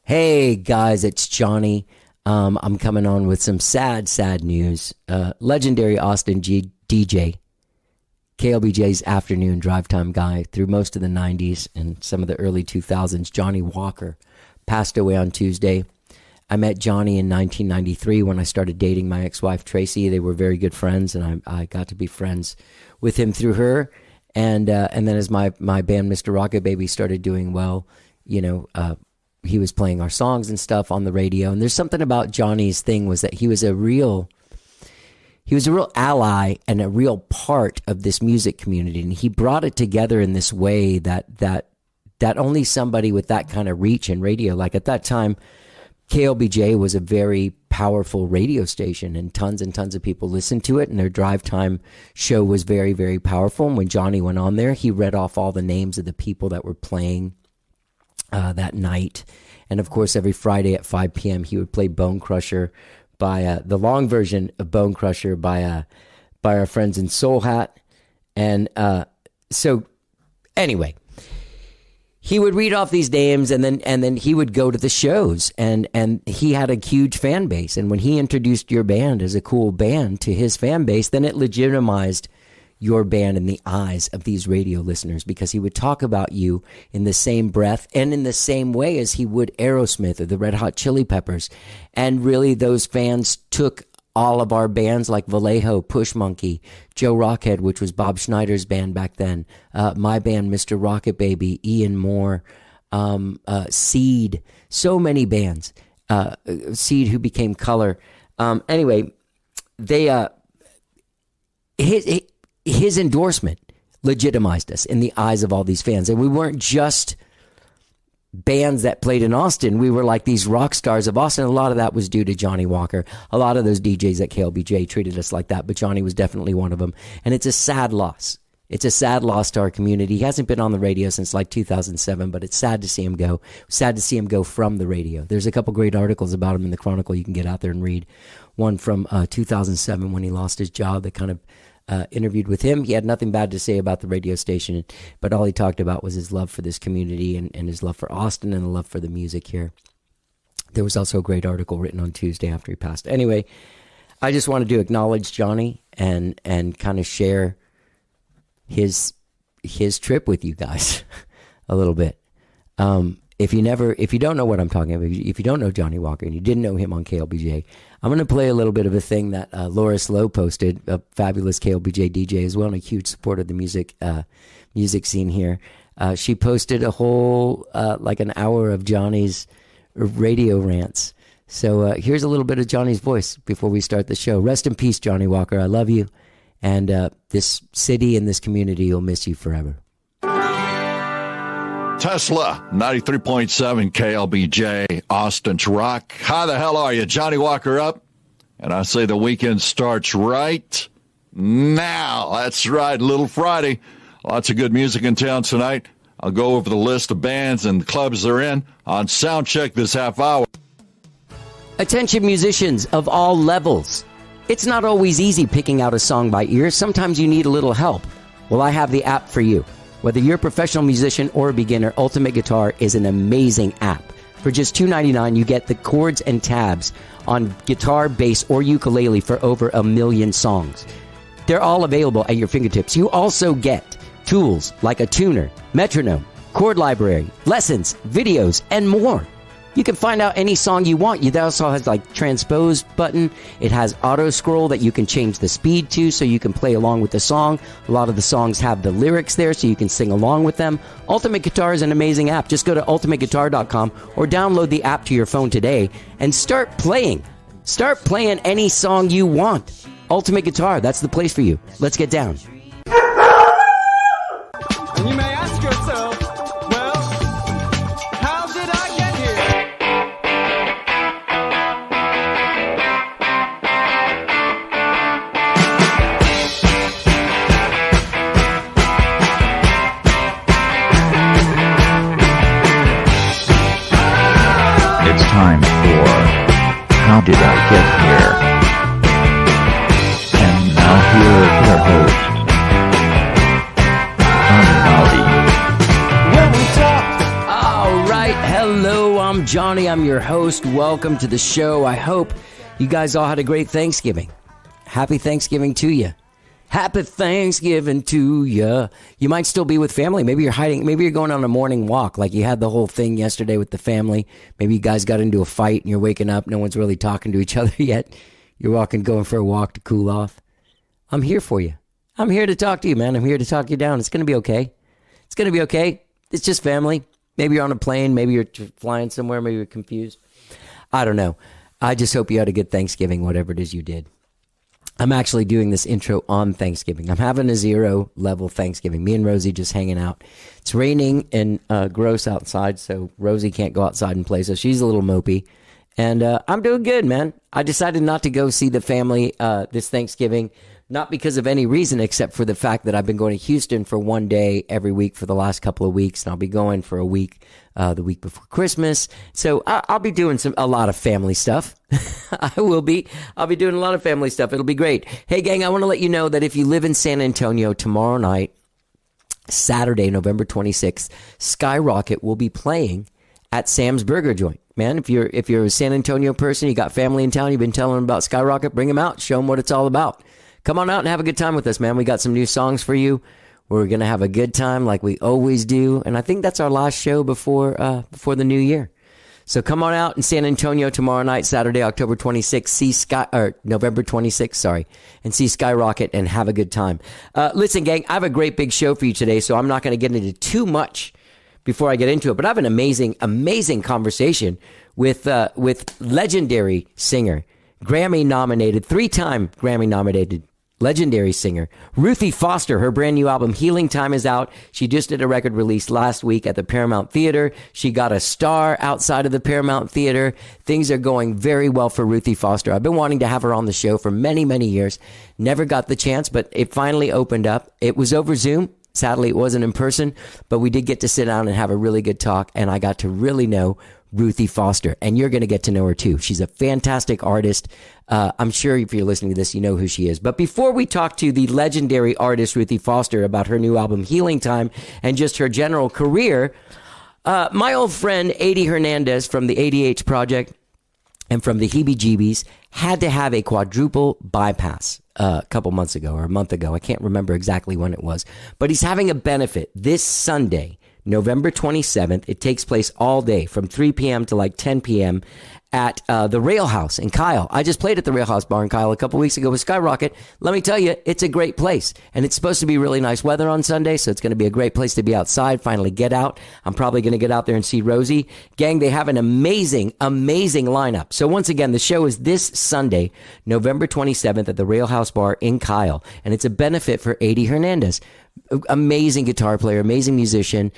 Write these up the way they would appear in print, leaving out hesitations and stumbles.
Hey guys, it's Johnny. I'm coming on with some sad news. Legendary Austin DJ, KLBJ's afternoon drive time guy through most of the 90s and some of the early 2000s, Johnny Walker, passed away on Tuesday. I met Johnny in 1993 when I started dating my ex-wife Tracy. They were very good friends, and I got to be friends with him through her. And then as my band Mr. Rocket Baby started doing well, he was playing our songs and stuff on the radio. And there's something about Johnny's thing was that he was a real ally and a real part of this music community. And he brought it together in this way that only somebody with that kind of reach in radio, like at that time, KLBJ was a very powerful radio station and tons of people listened to it, and their drive time show was very, very powerful. And when Johnny went on there, he read off all the names of the people that were playing that night. And of course, every Friday at 5 p.m. he would play Bone Crusher by the long version of Bone Crusher by our friends in Soul Hat. And so anyway, he would read off these names, and then he would go to the shows, and he had a huge fan base. And when he introduced your band as a cool band to his fan base, then it legitimized your band in the eyes of these radio listeners, because he would talk about you in the same breath and in the same way as he would Aerosmith or the Red Hot Chili Peppers. And really, those fans took all of our bands like Vallejo, Push Monkey, Joe Rockhead, which was Bob Schneider's band back then, my band, Mr. Rocket Baby, Ian Moore, Seed, so many bands, Seed, who became Color. Anyway, they his endorsement legitimized us in the eyes of all these fans. And we weren't just bands that played in Austin. We were like these rock stars of Austin. A lot of that was due to Johnny Walker. A lot of those DJs at KLBJ treated us like that, but Johnny was definitely one of them. And it's a sad loss. It's a sad loss to our community. He hasn't been on the radio since like 2007, but it's sad to see him go. Sad to see him go from the radio. There's a couple great articles about him in the Chronicle you can get out there and read. One from 2007 when he lost his job that kind of interviewed with him. He had nothing bad to say about the radio station, but all he talked about was his love for this community and his love for Austin and the love for the music here. There was also a great article written on Tuesday after he passed. Anyway, I just wanted to acknowledge Johnny and kind of share his trip with you guys a little bit. If you don't know what I'm talking about, if you don't know Johnny Walker and you didn't know him on KLBJ, I'm going to play a little bit of a thing that Laura Slow posted, a fabulous KLBJ DJ as well, and a huge supporter of the music scene here. She posted a whole, like an hour of Johnny's radio rants. So here's a little bit of Johnny's voice before we start the show. Rest in peace, Johnny Walker. I love you. And this city and this community will miss you forever. Tesla, 93.7 KLBJ, Austin's Rock. How the hell are you? Johnny Walker up. And I say the weekend starts right now. That's right, Little Friday. Lots of good music in town tonight. I'll go over the list of bands and clubs they're in on Soundcheck this half hour. Attention musicians of all levels. It's not always easy picking out a song by ear. Sometimes you need a little help. Well, I have the app for you. Whether you're a professional musician or a beginner, Ultimate Guitar is an amazing app. For just $2.99, you get the chords and tabs on guitar, bass, or ukulele for over 1 million songs. They're all available at your fingertips. You also get tools like a tuner, metronome, chord library, lessons, videos, and more. You can find out any song you want. It also has like transpose button. It has auto scroll that you can change the speed to so you can play along with the song. A lot of the songs have the lyrics there so you can sing along with them. Ultimate Guitar is an amazing app. Just go to ultimateguitar.com or download the app to your phone today and start playing. Start playing any song you want. Ultimate Guitar, that's the place for you. Let's get down. And you may ask yourself, well, how did I get here? It's time for How Did I Get Here? And now here are your hosts, All right, hello, I'm I'm Johnny. I'm your host. Welcome to the show. I hope you guys all had a great Thanksgiving. Happy Thanksgiving to you. Happy Thanksgiving to you. You might still be with family. Maybe you're hiding. Maybe you're going on a morning walk like you had the whole thing yesterday with the family. Maybe you guys got into a fight and you're waking up. No one's really talking to each other yet. You're going for a walk to cool off. I'm here for you. I'm here to talk to you, man. I'm here to talk you down. It's going to be okay. It's going to be okay. It's just family. Maybe you're on a plane. Maybe you're flying somewhere. Maybe you're confused. I don't know. I just hope you had a good Thanksgiving, whatever it is you did. I'm actually doing this intro on Thanksgiving. I'm having a 0 level Thanksgiving. Me and Rosie just hanging out. It's raining and gross outside, so Rosie can't go outside and play, so she's a little mopey. And I'm doing good, man. I decided not to go see the family this Thanksgiving, not because of any reason except for the fact that I've been going to Houston for one day every week for the last couple of weeks, and I'll be going for a week the week before Christmas. So I'll be doing a lot of family stuff. I'll be doing a lot of family stuff. It'll be great. Hey, gang, I want to let you know that if you live in San Antonio tomorrow night, Saturday, November 26th, Skyrocket will be playing at Sam's Burger Joint. Man, if you're a San Antonio person, you got family in town, you've been telling them about Skyrocket, bring them out, show them what it's all about. Come on out and have a good time with us, man. We got some new songs for you. We're going to have a good time like we always do. And I think that's our last show before the new year. So come on out in San Antonio tomorrow night, Saturday, October 26th, November 26th, sorry, and see Skyrocket and have a good time. Listen, gang, I have a great big show for you today, so I'm not going to get into too much before I get into it. But I have an amazing, amazing conversation with legendary singer, Grammy-nominated, 3-time Grammy-nominated legendary singer Ruthie Foster. Her brand new album Healing Time is out. She just did a record release last week at the Paramount Theater. She got a star outside of the Paramount Theater. Things are going very well for Ruthie Foster. I've been wanting to have her on the show for many, many years. Never got the chance, but it finally opened up. It was over Zoom. Sadly, it wasn't in person, but we did get to sit down and have a really good talk, and I got to really know Ruthie Foster, and you're going to get to know her too. She's a fantastic artist. I'm sure if you're listening to this, you know who she is. But before we talk to the legendary artist Ruthie Foster about her new album Healing Time and just her general career, my old friend Adi Hernandez from the ADH Project and from the Heebie-Jeebies had to have a quadruple bypass a couple months ago or a month ago. I can't remember exactly when it was, but he's having a benefit this Sunday, November 27th. It takes place all day from 3 p.m. to like 10 p.m. at the Rail House in Kyle. I just played at the Rail House Bar in Kyle a couple weeks ago with Skyrocket. Let me tell you, it's a great place. And it's supposed to be really nice weather on Sunday, so it's going to be a great place to be outside, finally get out. I'm probably going to get out there and see Rosie. Gang, they have an amazing, amazing lineup. So once again, the show is this Sunday, November 27th at the Rail House Bar in Kyle. And it's a benefit for Adi Hernandez. Amazing guitar player, amazing musician,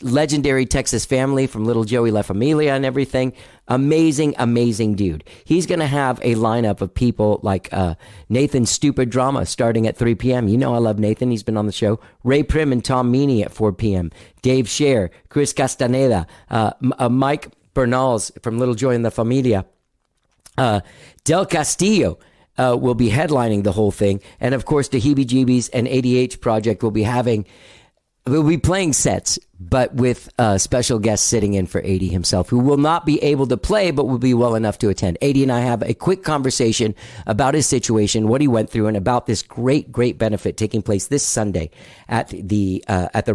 legendary Texas family from Little Joey La Familia and everything. Amazing, amazing dude. He's going to have a lineup of people like Nathan Stupid Drama starting at 3 p.m. You know I love Nathan. He's been on the show. Ray Prim and Tom Meany at 4 p.m. Dave Scher, Chris Castaneda, Mike Bernals from Little Joey and La Familia. Del Castillo will be headlining the whole thing. And of course, the Heebie-Jeebies and ADH Project will be playing sets, but with special guests sitting in for Adi himself, who will not be able to play, but will be well enough to attend. Adi and I have a quick conversation about his situation, what he went through, and about this great, great benefit taking place this Sunday at the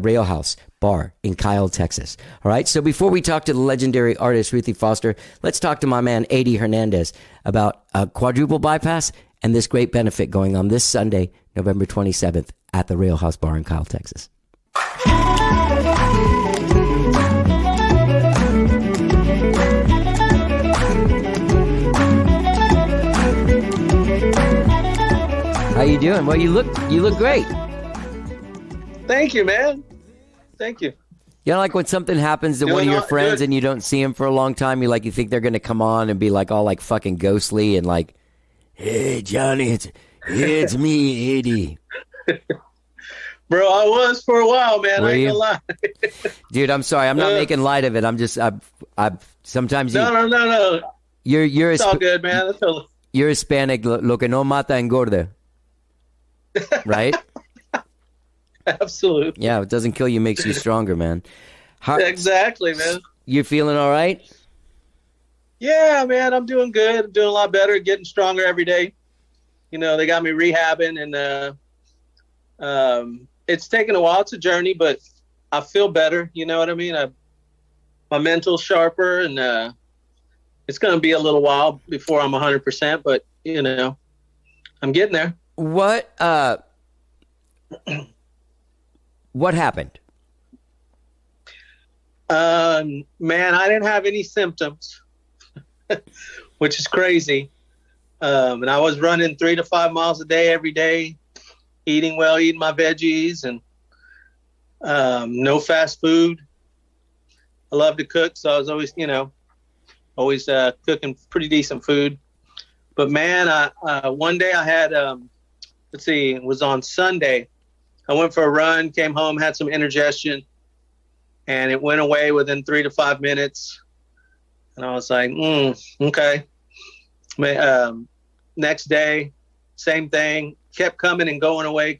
Rail House Bar in Kyle, Texas. All right. So before we talk to the legendary artist Ruthie Foster, let's talk to my man Adi Hernandez about a quadruple bypass and this great benefit going on this Sunday, November 27th at the Rail House Bar in Kyle, Texas. How you doing? Well, you look great. Thank you, man. Thank you. You know, like when something happens to one of your friends and you don't see them for a long time, you think they're going to come on and be like all like fucking ghostly and like, "Hey, Johnny, it's me, Adi." Bro, I was for a while, man. Were I ain't you? gonna lie. Dude, I'm sorry. I'm not making light of it. I'm just, I've sometimes No. You're It's all good, man. That's all. You're Hispanic. Lo que no mata engorda. Right? Absolutely. Yeah, it doesn't kill you, makes you stronger, man. Exactly, man. You feeling all right? Yeah, man, I'm doing good. I'm doing a lot better, getting stronger every day. You know, they got me rehabbing, and it's taken a while. It's a journey, but I feel better. You know what I mean? My mental's sharper, and it's going to be a little while before I'm 100%, but, you know, I'm getting there. What happened? Man, I didn't have any symptoms, which is crazy. And I was running 3 to 5 miles a day every day, eating well, eating my veggies, and no fast food. I love to cook, so I was always, cooking pretty decent food. But man, one day I had, it was on Sunday. I went for a run, came home, had some indigestion, and it went away within 3 to 5 minutes. And I was like, okay. Next day, same thing, kept coming and going away.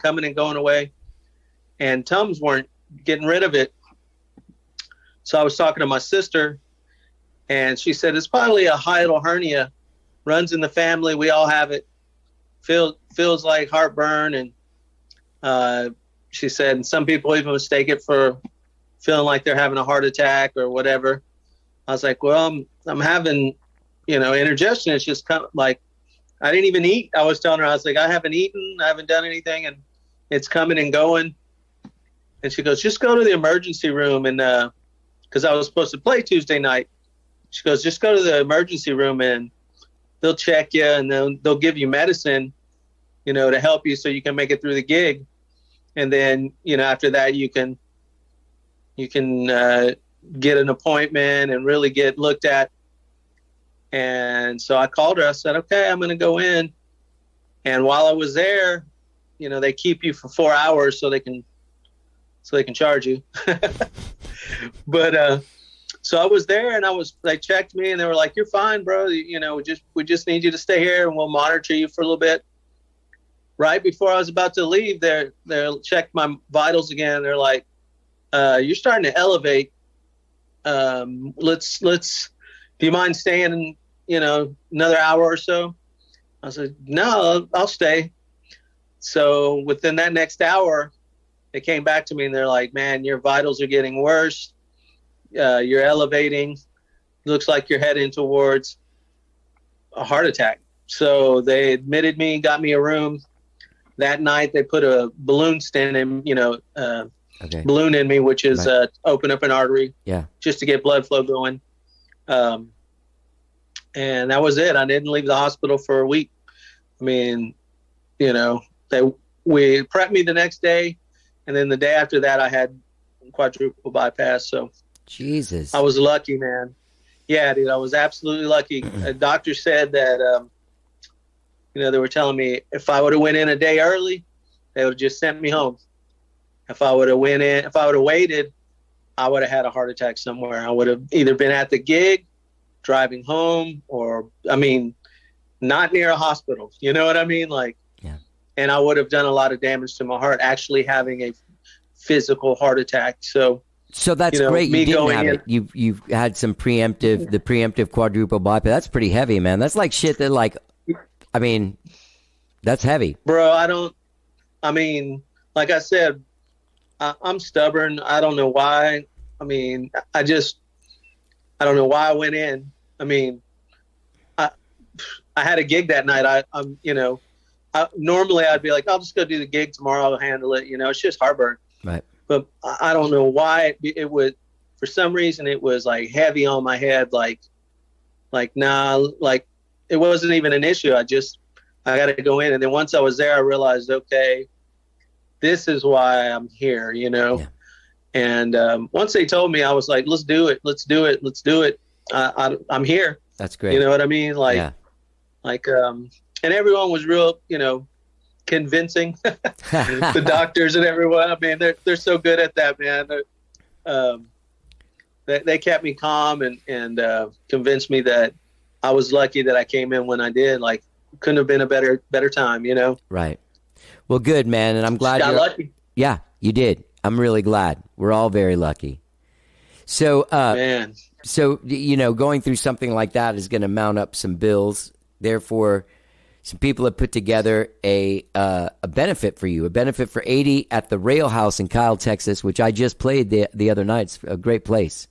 And Tums weren't getting rid of it. So I was talking to my sister, and she said, it's probably a hiatal hernia. Runs in the family. We all have it. Feels like heartburn. And she said, and some people even mistake it for feeling like they're having a heart attack or whatever. I was like, well, I'm having, indigestion. It's just kind of like, I didn't even eat. I was telling her, I was like, I haven't eaten. I haven't done anything. And it's coming and going. And she goes, just go to the emergency room. And because I was supposed to play Tuesday night. She goes, just go to the emergency room and they'll check you and then they'll give you medicine, to help you so you can make it through the gig. And then, after that, you can get an appointment and really get looked at. And so I called her. I said, okay, I'm going to go in. And while I was there, they keep you for 4 hours so they can charge you. But, so I was there and they checked me and they were like, you're fine, bro. We just need you to stay here and we'll monitor you for a little bit. Right before I was about to leave, they checked my vitals again. They're like, you're starting to elevate. Let's, do you mind staying, another hour or so? I said, no, I'll stay. So within that next hour, they came back to me and they're like, man, your vitals are getting worse. You're elevating. Looks like you're heading towards a heart attack. So they admitted me, got me a room. That night they put a balloon stent in, balloon in me, which is open up an artery, just to get blood flow going. And that was it. I didn't leave the hospital for a week. I mean, we prepped me the next day, and then the day after that, I had quadruple bypass. So, Jesus, I was lucky, man. Yeah, dude, I was absolutely lucky. A doctor said that, they were telling me if I would have went in a day early, they would have just sent me home. If I would have waited, I would have had a heart attack somewhere. I would have either been at the gig, driving home, or, not near a hospital. You know what I mean? And I would have done a lot of damage to my heart, actually having a physical heart attack. So that's great. You didn't have it. You've had some preemptive quadruple bypass. That's pretty heavy, man. That's like shit that that's heavy. Bro, like I said, I'm stubborn. I don't know why. I don't know why I went in. I had a gig that night. Normally I'd be like, I'll just go do the gig tomorrow. I'll handle it. It's just heartburn. Right. But I don't know why it would, for some reason, it was like heavy on my head. It wasn't even an issue. I got to go in. And then once I was there, I realized, okay, this is why I'm here, Yeah. And once they told me, I was like, let's do it. I'm here. That's great. You know what I mean? And everyone was real, convincing. The doctors and everyone. They're so good at that, man. They kept me calm and convinced me that I was lucky that I came in when I did. Couldn't have been a better time, Right. Well, good, man, and I'm glad got lucky. Yeah, you did. I'm really glad. We're all very lucky. So, man, So, going through something like that is going to mount up some bills. Therefore, some people have put together a benefit for you, a benefit for 80 at the Rail House in Kyle, Texas, which I just played the other night. It's a great place.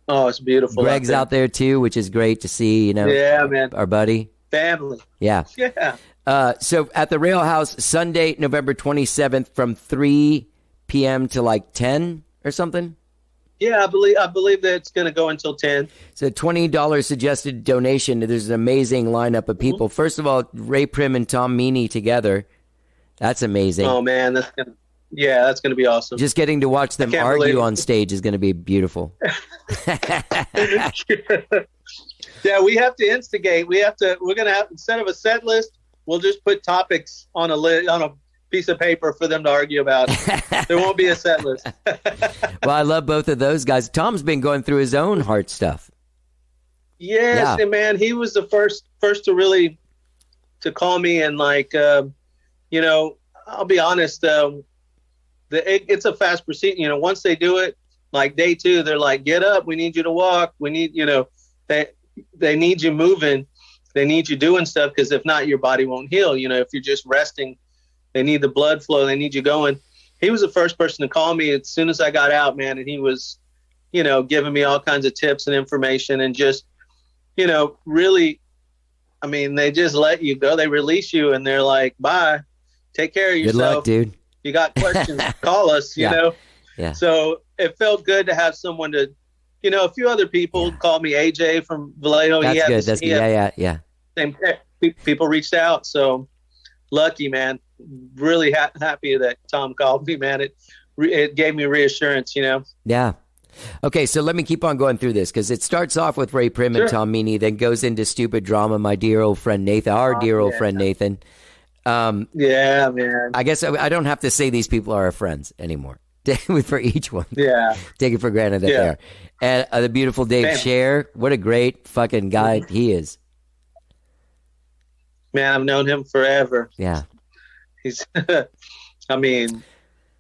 Oh, it's beautiful. Greg's out there too, which is great to see. Yeah, man. Our buddy. Family. Yeah. Yeah. So at the Rail House, Sunday, November 27th, from 3 p.m. to like 10 or something. Yeah, I believe that it's going to go until 10. So $20 suggested donation. There's an amazing lineup of people. First of all, Ray Prim and Tom Meany together. That's amazing. Oh man, that's going to be awesome. Just getting to watch them argue on stage is going to be beautiful. Yeah, we have to instigate. We're going to have, instead of a set list, we'll just put topics on a piece of paper for them to argue about. There won't be a set list. Well, I love both of those guys. Tom's been going through his own heart stuff. Yes, and man, he was the first to really to call me and I'll be honest, it's a fast procedure. Once they do it, like day 2, they're like, get up, we need you to walk, we need, they need you moving, they need you doing stuff, because if not, your body won't heal. If you're just resting, they need the blood flow, they need you going. He was the first person to call me as soon as I got out, man, and he was, giving me all kinds of tips and information, and just, really, I mean, they just let you go, they release you, and they're like, bye, take care of yourself. Good luck, dude. You got questions, call us, you know? Yeah. So it felt good to have someone to, a few other people called me, AJ from Vallejo. That's good. Yeah. Same people reached out. So lucky, man. Really happy that Tom called me, man. It gave me reassurance, Yeah. Okay, so let me keep on going through this, because it starts off with Ray Prim and Tom Meany, then goes into stupid drama, my dear old friend Nathan, old friend Nathan. Yeah, man. I guess I don't have to say these people are our friends anymore. For each one. Yeah. Take it for granted that they are. And the beautiful Dave Scher, what a great fucking guy he is. Man, I've known him forever. Yeah. He's,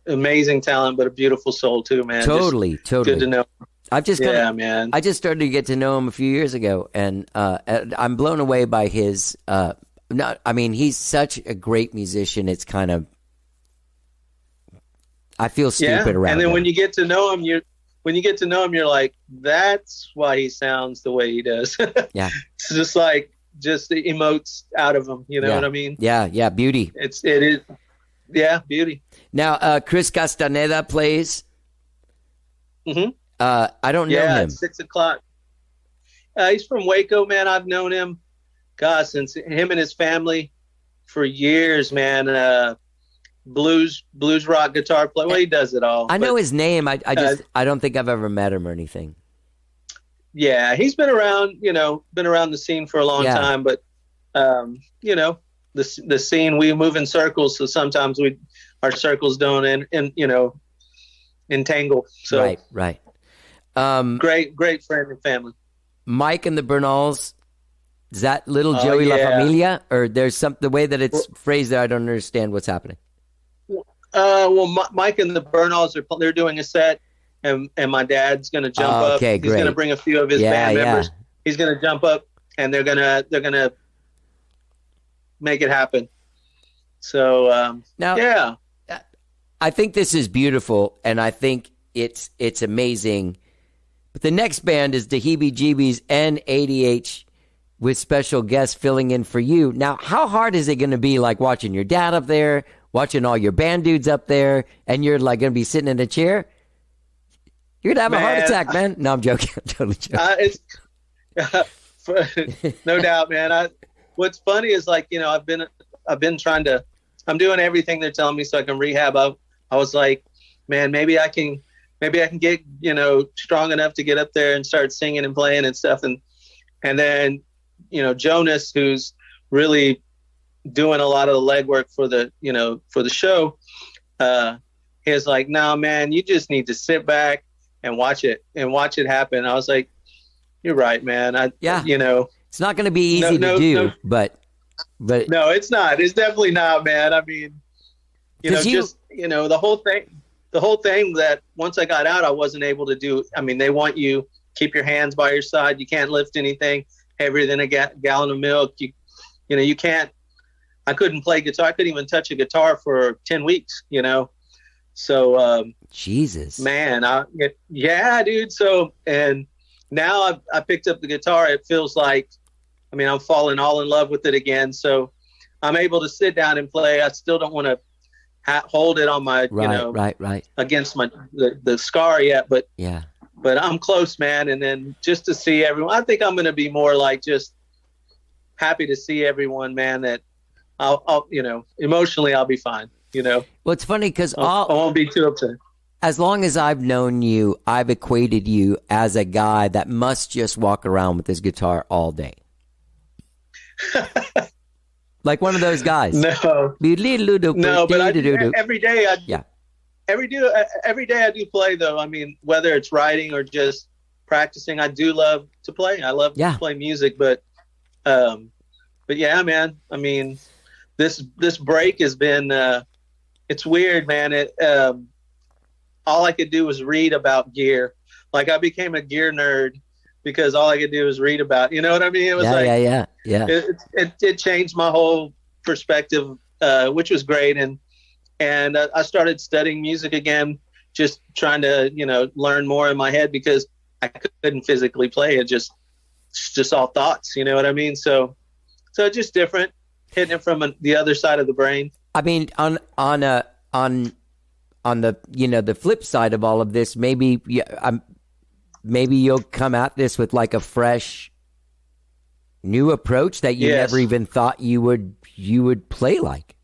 amazing talent, but a beautiful soul too, man. Totally. Good to know. Man. I just started to get to know him a few years ago, and I'm blown away by his. He's such a great musician. It's kind of, I feel stupid around him. And then when you get to know him, you're like, that's why he sounds the way he does. Yeah. It's just like, the emotes out of him. You know what I mean? Yeah. Beauty. It is. Yeah. Beauty. Now, Chris Castaneda plays. Mm-hmm. I don't know him. At 6:00. He's from Waco, man. I've known him, since him and his family for years, man. Blues rock guitar player. Well, he does it all. I know his name. I don't think I've ever met him or anything. Yeah, he's been around the scene for a long time, but the scene, we move in circles, so sometimes our circles don't entangle. So right. Great friend and family. Mike and the Bernals. Is that little Joey La Familia, or there's the way that it's phrased there? I don't understand what's happening. Mike and the Bernals they're doing a set, and my dad's going to jump up. He's going to bring a few of his band members. He's going to jump up, and they're going to make it happen. So now, I think this is beautiful, and I think it's amazing. But the next band is the Heebie Jeebies and ADH with special guests filling in for you. Now, how hard is it going to be, like watching your dad up there, watching all your band dudes up there, and you're like going to be sitting in a chair? You're going to have a heart attack, man. No, I'm joking. I'm totally joking. No doubt, man. What's funny is, like, I've been I'm doing everything they're telling me so I can rehab. I was like, man, maybe I can get, strong enough to get up there and start singing and playing and stuff. And then, Jonas, who's really doing a lot of the legwork for the show, he's like, no, man, you just need to sit back and watch it happen. I was like, you're right, man. It's not going to be easy to do, but no, it's not. It's definitely not, man. I mean, the whole thing that once I got out, I wasn't able to do. I mean, they want you keep your hands by your side. You can't lift anything heavier than a gallon of milk. You know, you can't. I couldn't play guitar. I couldn't even touch a guitar for 10 weeks. You know, so Jesus, man, yeah, dude. So and now I picked up the guitar. It feels like, I mean, I'm falling all in love with it again. So I'm able to sit down and play. I still don't want to hold it on my, right. against my the scar yet, but yeah. But I'm close, man. And then just to see everyone, I think I'm going to be more like just happy to see everyone, man. That I'll you know, emotionally I'll be fine. You know. Well, it's funny because I won't be too upset. As long as I've known you, I've equated you as a guy that must just walk around with his guitar all day. Like one of those guys. No, but every day every day I do play though. I mean, whether it's writing or just practicing, I do love to play. I love to play music, but yeah, man. I mean, this break has been it's weird, man. All I could do was read about gear. Like I became a gear nerd because all I could do was read about. You know what I mean? It was yeah. It changed my whole perspective, which was great. And I started studying music again, just trying to, you know, learn more in my head because I couldn't physically play it. It's just all thoughts. You know what I mean? So it's just different, hitting it from the other side of the brain. I mean, on the, you know, the flip side of all of this, maybe you'll come at this with like a fresh new approach that you never even thought you would play like.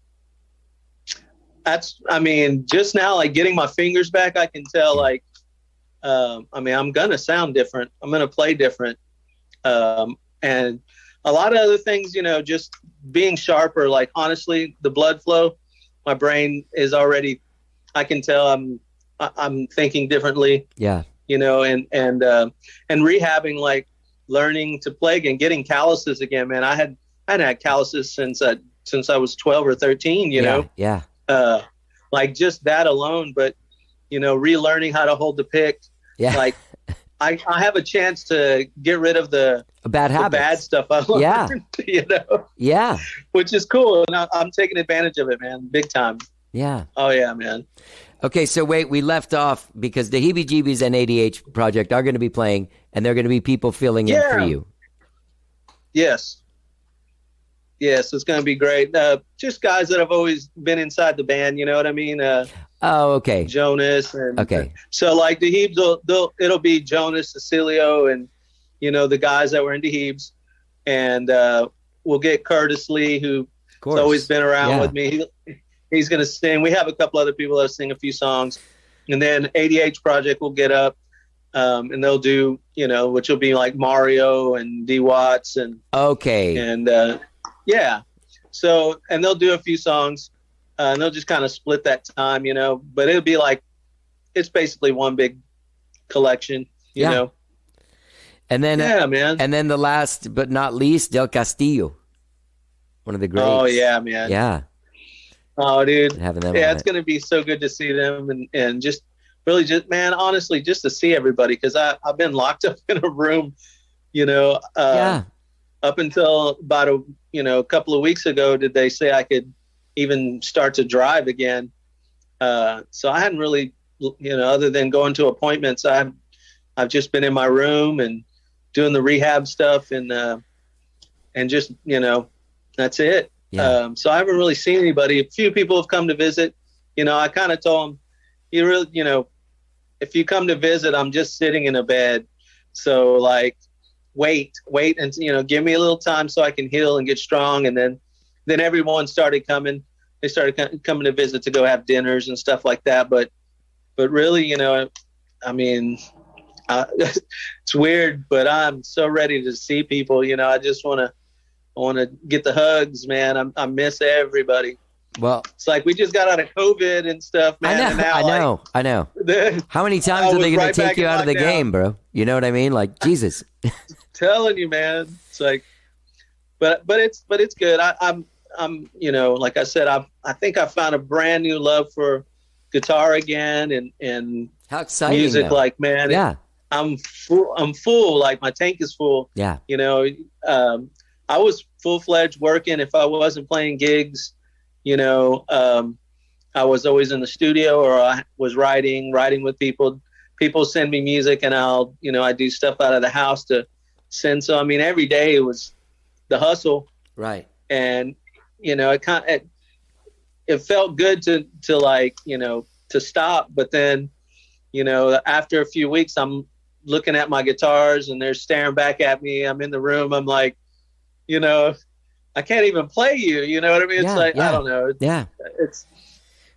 I mean, just now, like getting my fingers back, I can tell like, I mean, I'm going to sound different. I'm going to play different. And a lot of other things, you know, just being sharper, like honestly, the blood flow, my brain is already, I can tell I'm thinking differently. Yeah. You know, and rehabbing, like learning to play again, getting calluses again, man. I hadn't had calluses since I was 12 or 13, you know? Yeah. Like just that alone, but you know, relearning how to hold the pick. Yeah. Like I have a chance to get rid of the bad habits, the bad stuff I learned, you know? Yeah. Which is cool. And I'm taking advantage of it, man. Big time. Yeah. Oh yeah, man. Okay, so wait, we left off because the Heebie Jeebies and ADH Project are going to be playing, and they're going to be people filling in for you. Yes, it's going to be great. Just guys that have always been inside the band, you know what I mean? Okay. Jonas. And, okay. So like the Heebs, it'll be Jonas, Cecilio, and, you know, the guys that were into Heebs. And we'll get Curtis Lee, who's always been around with me. He's going to sing. We have a couple other people that sing a few songs. And then ADH Project will get up and they'll do, you know, which will be like Mario and D Watts. And yeah. So, and they'll do a few songs and they'll just kind of split that time, you know, but it'll be like, it's basically one big collection, you know. And then, man. And then the last but not least, Del Castillo, one of the greats. Oh, yeah, man. Yeah. Oh, dude. Having them it's going to be so good to see them and just really just, man, honestly, just to see everybody because I've been locked up in a room, you know, up until about a couple of weeks ago, did they say I could even start to drive again. So I hadn't really, you know, other than going to appointments, I've just been in my room and doing the rehab stuff and just, you know, that's it. Yeah. So I haven't really seen anybody. A few people have come to visit. You know, I kind of told them, you really, you know, if you come to visit, I'm just sitting in a bed. So like, wait, and, you know, give me a little time so I can heal and get strong. And then everyone started coming. They started coming to visit to go have dinners and stuff like that. But really, you know, I mean, it's weird, but I'm so ready to see people. You know, I just want to get the hugs, man. I miss everybody. Well, it's like we just got out of COVID and stuff, man. I know. How many times are they going to take you out of the game, bro? You know what I mean? Like, Jesus. Telling you, man. It's like, but it's good. I'm, you know, like I said, I think I found a brand new love for guitar again and how exciting music. Though. Like, man, yeah. I'm full. I'm full. Like my tank is full. Yeah. You know, I was full-fledged working. If I wasn't playing gigs, you know, I was always in the studio, or I was writing with people. People send me music, and I do stuff out of the house to send. So I mean, every day it was the hustle, Right. and it felt good to like, to stop. But then, after a few weeks, I'm looking at my guitars and they're staring back at me. I'm in the room. I'm like, I can't even play you. You know what I mean? It's like, I don't know. Yeah.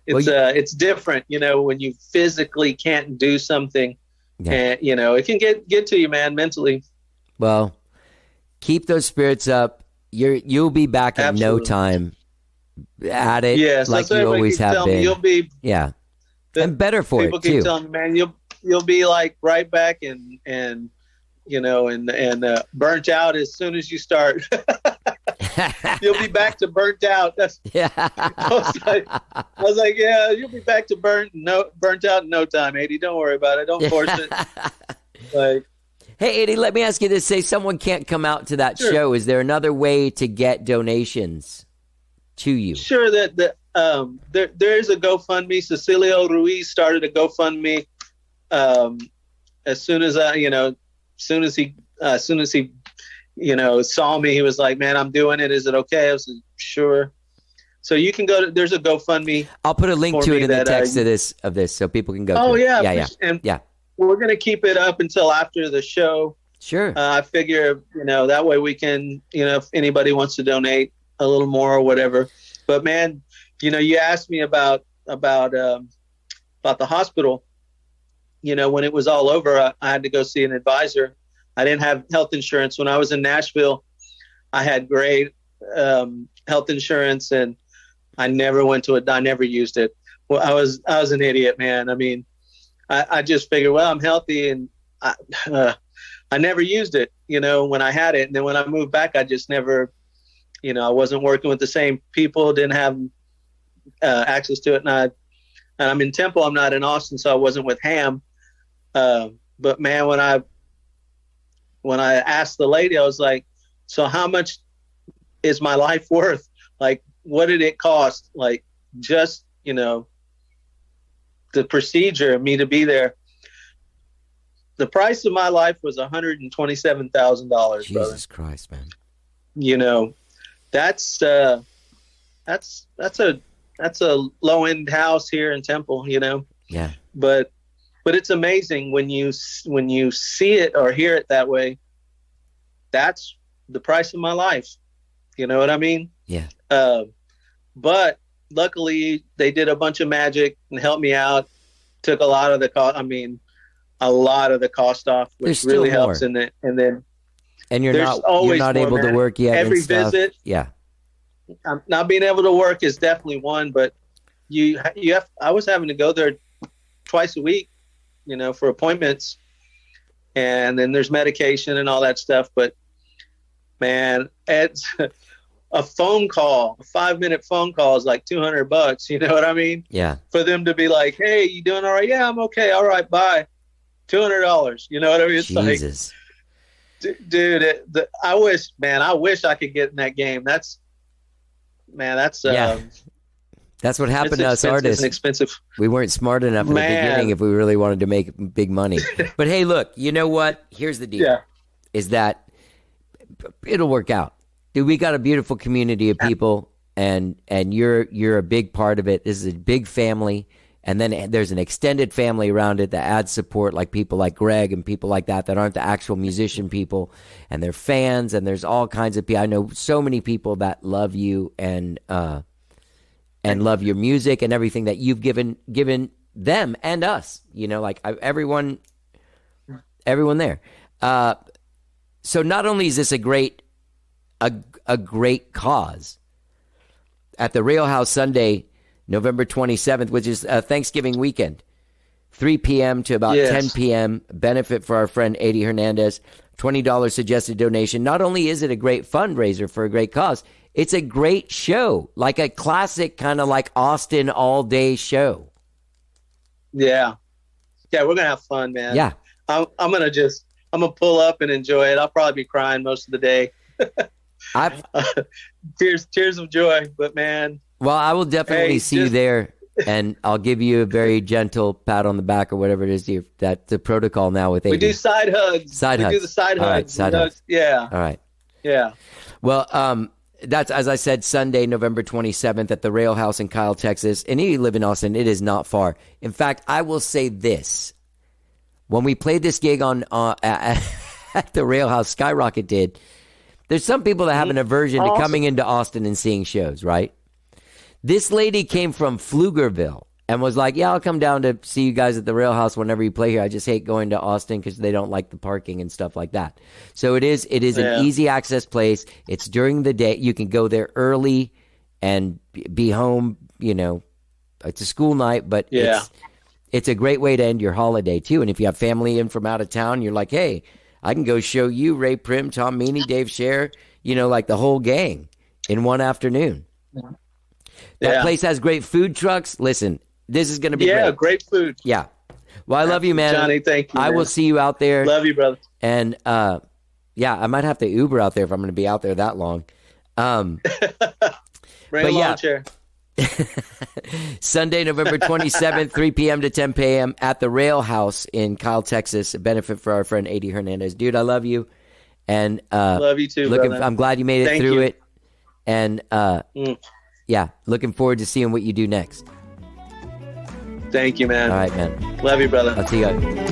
It's different, when you physically can't do something, and, it can get to you, man, mentally. Well, keep those spirits up. You'll be back in no time at it. Yeah, like you always have been. You'll be, and better for it too. People keep telling me, man, you'll be like right back and burnt out as soon as you start. You'll be back to burnt out. I was like, yeah, you'll be back to burnt out in no time, 80. Don't worry about it. Don't force it. Like, hey, Eddie, let me ask you this. Say someone can't come out to that show. Is there another way to get donations to you? Sure. There is a GoFundMe. Cecilio Ruiz started a GoFundMe. As soon as he saw me, he was like, man, I'm doing it. Is it okay? I said, sure. So you can go there's a GoFundMe. I'll put a link to it in the text of this so people can go. Oh, yeah. And we're going to keep it up until after the show. Sure. I figure, that way we can, if anybody wants to donate a little more or whatever. But man, you asked me about the hospital. When it was all over, I had to go see an advisor. I didn't have health insurance. When I was in Nashville, I had great health insurance, and I never went to it. I never used it. Well, I was an idiot, man. I mean, I just figured, well, I'm healthy, and I never used it, when I had it. And then when I moved back, I just never, I wasn't working with the same people, didn't have access to it. And I'm in Temple. I'm not in Austin, so I wasn't with Ham. But man, when I asked the lady, I was like, so how much is my life worth? Like, what did it cost? Like, just, the procedure, me to be there. The price of my life was $127,000, brother. Jesus Christ, man. That's a low end house here in Temple, Yeah. But it's amazing when you see it or hear it that way. That's the price of my life. You know what I mean? Yeah. But luckily they did a bunch of magic and helped me out. Took a lot of the cost. I mean, a lot of the cost off, which really helps. And you're not able to work yet. Every visit. Yeah. Not being able to work is definitely one, but I was having to go there twice a week, for appointments, and then there's medication and all that stuff. But man, it's a phone call, a 5-minute phone call is like $200. You know what I mean? Yeah. For them to be like, hey, you doing all right? Yeah, I'm okay. All right. Bye. $200. You know what I mean? It's Jesus. Like, dude, I wish I could get in that game. That's what happened to us artists. It's expensive. We weren't smart enough in the beginning if we really wanted to make big money. But hey, look, you know what? Here's the deal. Is that it'll work out. Dude, we got a beautiful community of people, and you're a big part of it. This is a big family, and then there's an extended family around it that adds support, like people like Greg and people like that aren't the actual musician people, and they're fans, and there's all kinds of people. I know so many people that love you and love your music and everything that you've given them and us. Everyone there. So not only is this a great cause, at the Rail House Sunday, November 27th, which is Thanksgiving weekend, 3 p.m. to about 10 p.m., benefit for our friend Eddie Hernandez, $20 suggested donation. Not only is it a great fundraiser for a great cause, it's a great show, like a classic kind of like Austin all-day show. Yeah. Yeah, we're going to have fun, man. Yeah. I'm gonna pull up and enjoy it. I'll probably be crying most of the day. I've Tears of joy. But man, Well, I will definitely Hey, see you there, and I'll give you a very gentle pat on the back or whatever it is. That's the protocol now with 80. we do side hugs. Side we hugs. do the side All right, hugs. side hugs. Yeah, All right. yeah. Well, that's, as I said, Sunday, November 27th at the Rail House in Kyle, Texas. And if you live in Austin, it is not far. In fact, I will say this. When we played this gig on at the Rail House, Skyrocket did, there's some people that have an aversion to coming into Austin and seeing shows, right? This lady came from Pflugerville and was like, yeah, I'll come down to see you guys at the Rail House whenever you play here. I just hate going to Austin because they don't like the parking and stuff like that. So it is an easy access place. It's during the day. You can go there early and be home, it's a school night, but it's a great way to end your holiday too. And if you have family in from out of town, you're like, hey, I can go show you Ray Prim, Tom Meany, Dave Scher, like the whole gang in one afternoon. That place has great food trucks. Listen, this is going to be great food. Yeah. Well, I love you, man. Johnny, thank you. I will see you out there. Love you, brother. And I might have to Uber out there if I'm going to be out there that long. Bring a lawn chair. Sunday, November 27th, 3 p.m. to 10 p.m. at the Rail House in Kyle, Texas. A benefit for our friend Eddie Hernandez. Dude, I love you. And love you too, brother. I'm glad you made it through it. And looking forward to seeing what you do next. Thank you, man. All right, man. Love you, brother. I'll see you.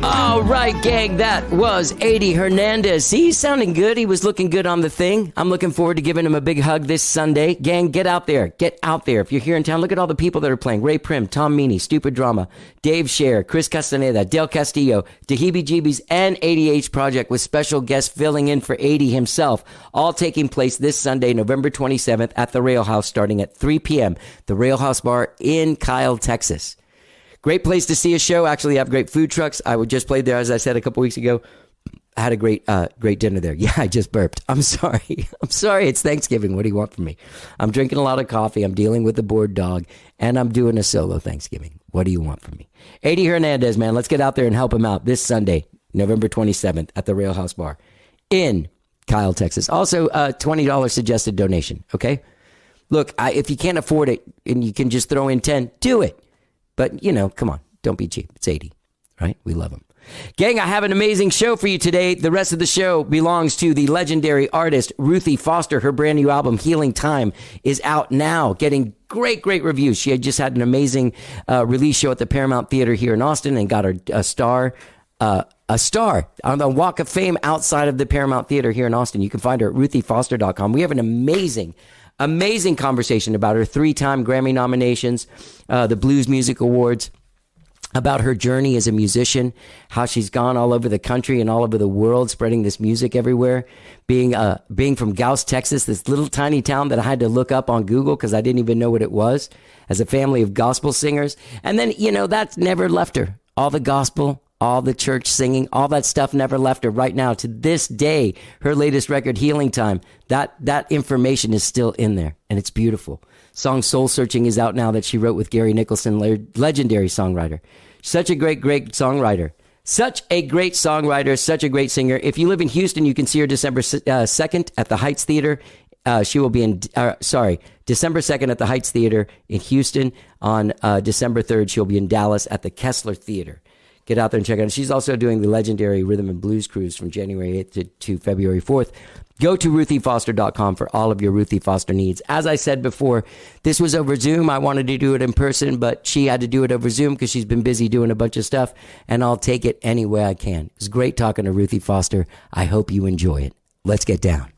All right, gang, that was Eddie Hernandez. See, he's sounding good. He was looking good on the thing. I'm looking forward to giving him a big hug this Sunday. Gang, get out there. Get out there. If you're here in town, look at all the people that are playing. Ray Prim, Tom Meany, Stupid Drama, Dave Scher, Chris Castaneda, Del Castillo, Tahibie Jeebies, and 80H Project with special guests filling in for 80 himself. All taking place this Sunday, November 27th at the Rail House starting at 3 p.m. The Rail House Bar in Kyle, Texas. Great place to see a show. Actually, have great food trucks. I just played there, as I said a couple weeks ago. I had a great dinner there. Yeah, I just burped. I'm sorry. It's Thanksgiving. What do you want from me? I'm drinking a lot of coffee. I'm dealing with the bored dog, and I'm doing a solo Thanksgiving. What do you want from me? Eddie Hernandez, man. Let's get out there and help him out this Sunday, November 27th at the Rail House Bar in Kyle, Texas. Also, $20 suggested donation, okay? Look, if you can't afford it and you can just throw in 10, do it. But, come on. Don't be cheap. It's 80, right? We love them. Gang, I have an amazing show for you today. The rest of the show belongs to the legendary artist, Ruthie Foster. Her brand new album, Healing Time, is out now, getting great reviews. She had just had an amazing release show at the Paramount Theater here in Austin and got her a star on the Walk of Fame outside of the Paramount Theater here in Austin. You can find her at ruthiefoster.com. We have an amazing conversation about her 3-time Grammy nominations, the Blues Music Awards, about her journey as a musician, how she's gone all over the country and all over the world, spreading this music everywhere, being from Gauss, Texas, this little tiny town that I had to look up on Google because I didn't even know what it was, as a family of gospel singers. And then, that's never left her. All the gospel, all the church singing, all that stuff never left her. Right now, to this day, her latest record, Healing Time, that information is still in there, and it's beautiful. Song Soul Searching is out now that she wrote with Gary Nicholson, legendary songwriter. Such a great songwriter. Such a great songwriter, such a great singer. If you live in Houston, you can see her December 2nd at the Heights Theater. She will be December 2nd at the Heights Theater in Houston. On December 3rd, she'll be in Dallas at the Kessler Theater. Get out there and check it out. She's also doing the legendary Rhythm and Blues Cruise from January 8th to February 4th. Go to ruthiefoster.com for all of your Ruthie Foster needs. As I said before, this was over Zoom. I wanted to do it in person, but she had to do it over Zoom because she's been busy doing a bunch of stuff, and I'll take it any way I can. It was great talking to Ruthie Foster. I hope you enjoy it. Let's get down.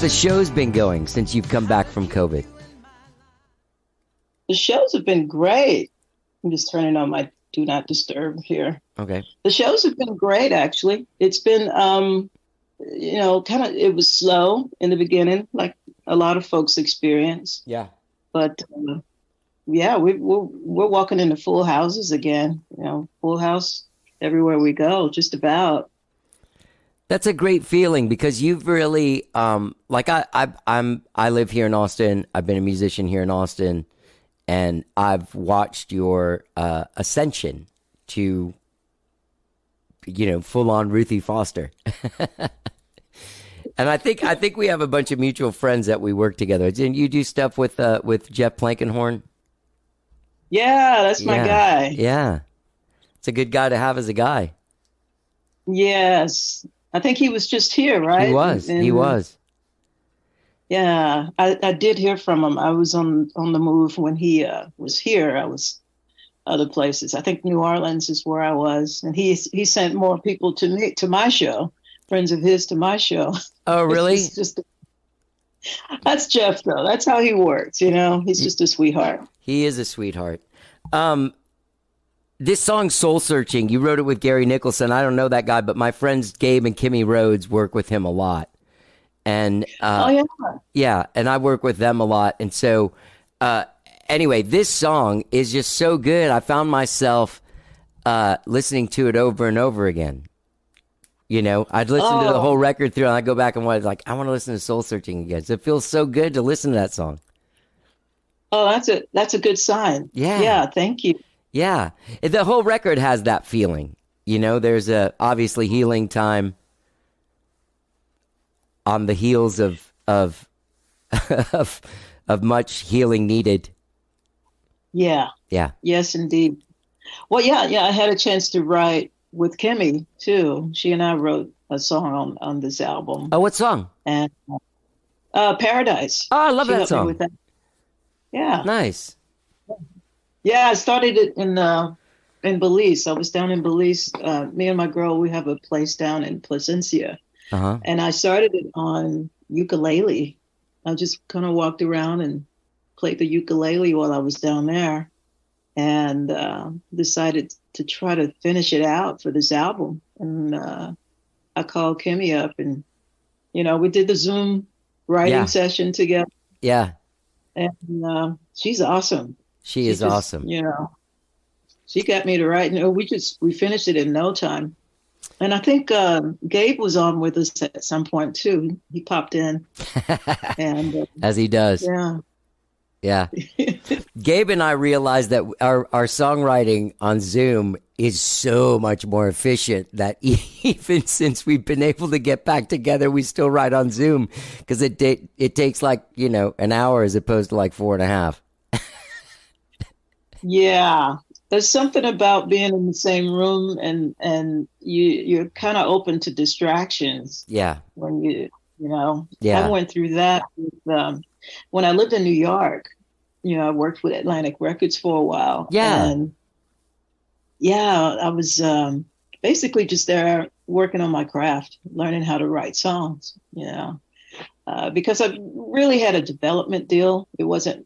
The show's been going since you've come back from COVID. The shows have been great. I'm just turning on my do not disturb here. Okay. The shows have been great, actually. It's been, kind of, it was slow in the beginning, like a lot of folks experience. Yeah. But yeah, we're walking into full houses again. Full house everywhere we go, just about. That's a great feeling because you've really, I live here in Austin. I've been a musician here in Austin, and I've watched your ascension to, full on Ruthie Foster. And I think we have a bunch of mutual friends that we work together. Didn't you do stuff with Jeff Plankenhorn? Yeah, that's my guy. Yeah, it's a good guy to have as a guy. Yes. I think he was just here, right? He was. Yeah, I did hear from him. I was on the move when he was here. I was other places. I think New Orleans is where I was, and he sent more people to my show, friends of his to my show. Oh, really? That's Jeff, though. That's how he works. He's just a sweetheart. He is a sweetheart. This song, Soul Searching, you wrote it with Gary Nicholson. I don't know that guy, but my friends Gabe and Kimmy Rhodes work with him a lot. And yeah, and I work with them a lot. And so anyway, this song is just so good. I found myself listening to it over and over again. I'd listen to the whole record through and I'd go back and watch, I want to listen to Soul Searching again. So it feels so good to listen to that song. Oh, that's a good sign. Yeah. Yeah, thank you. Yeah, the whole record has that feeling. There's a obviously healing time on the heels of of much healing needed. Yeah. Yeah. Yes, indeed. Well, yeah. I had a chance to write with Kimmy too. She and I wrote a song on this album. Oh, what song? And Paradise. Oh, I love She that helped me song. with that. Yeah. Nice. Yeah, I started it in Belize. I was down in Belize. Me and my girl, we have a place down in Placencia. Uh-huh. And I started it on ukulele. I just kind of walked around and played the ukulele while I was down there, and decided to try to finish it out for this album. And I called Kimmy up, and we did the Zoom writing session together. Yeah. And she's awesome. She is awesome. She got me to write. We finished it in no time. And I think Gabe was on with us at some point too. He popped in, and as he does. Yeah. Gabe and I realized that our songwriting on Zoom is so much more efficient that even since we've been able to get back together, we still write on Zoom because it takes an hour as opposed to 4.5. Yeah, there's something about being in the same room and you're kind of open to distractions. Yeah. When Yeah. I went through that with, when I lived in New York. I worked with Atlantic Records for a while. Yeah. And I was basically just there working on my craft, learning how to write songs. Because I really had a development deal. It wasn't.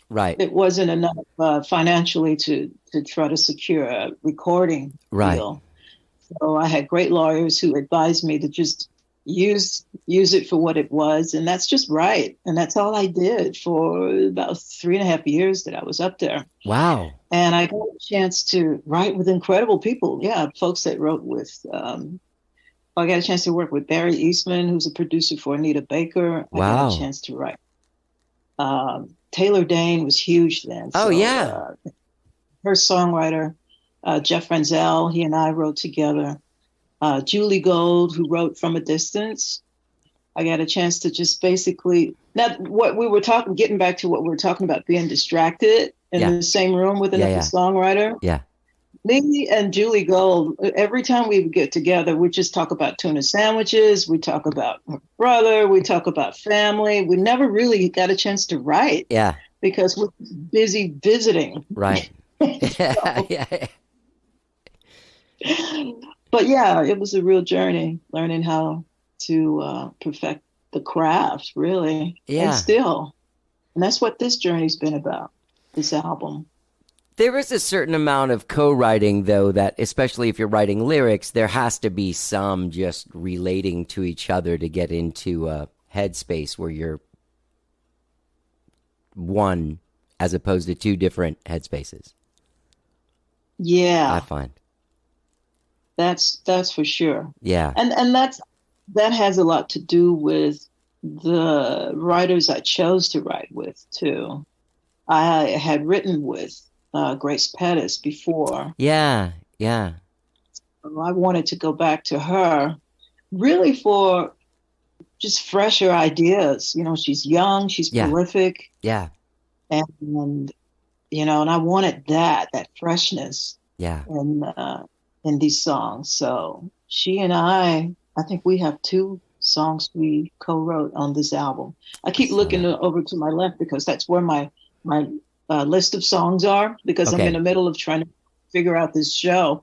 Right. It wasn't enough financially to try to secure a recording deal. So I had great lawyers who advised me to just use it for what it was. And that's just right. And that's all I did for about 3.5 years that I was up there. Wow. And I got a chance to write with incredible people. Yeah, folks that wrote with, I got a chance to work with Barry Eastman, who's a producer for Anita Baker. Wow. I got a chance to write. Taylor Dane was huge then. Oh, yeah. Her songwriter, Jeff Renzel, he and I wrote together. Julie Gold, who wrote From a Distance. I got a chance to just basically, getting back to what we were talking about, being distracted in the same room with another songwriter. Yeah. Me and Julie Gold, every time we would get together, we just talk about tuna sandwiches. We talk about her brother. We talk about family. We never really got a chance to write. Yeah. Because we're busy visiting. Right. Yeah. But yeah, it was a real journey, learning how to perfect the craft, really. Yeah. And that's what this journey's been about. this album. There is a certain amount of co-writing, though, that especially if you're writing lyrics, there has to be some just relating to each other to get into a headspace where you're one as opposed to two different headspaces. Yeah, I find. that's for sure. Yeah. And that has a lot to do with the writers I chose to write with too. I had written with Grace Pettis before. Yeah. Yeah. I wanted to go back to her really for just fresher ideas. You know, she's young, she's Yeah. prolific, Yeah. and you know, and I wanted that freshness Yeah. in these songs. So she and I think we have 2 songs we co-wrote on this album. I keep looking over to my left because that's where my list of songs are, because Okay. I'm in the middle of trying to figure out this show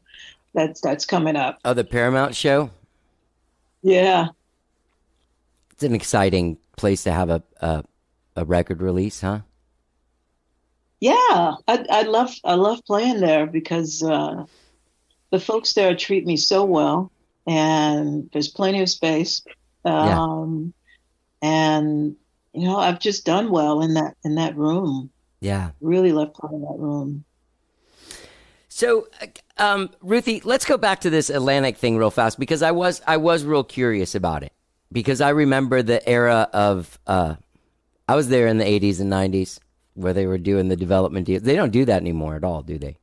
that's coming up. Oh, the Paramount show? Yeah. It's an exciting place to have a record release, huh? Yeah, I love playing there because the folks there treat me so well, and there's plenty of space. And you know, I've just done well in that room. Yeah. Really love playing that room. So, Ruthie, let's go back to this Atlantic thing real fast, because I was real curious about it, because I remember the era of I was there in the 80s and 90s where they were doing the development deals. They don't do that anymore at all, do they?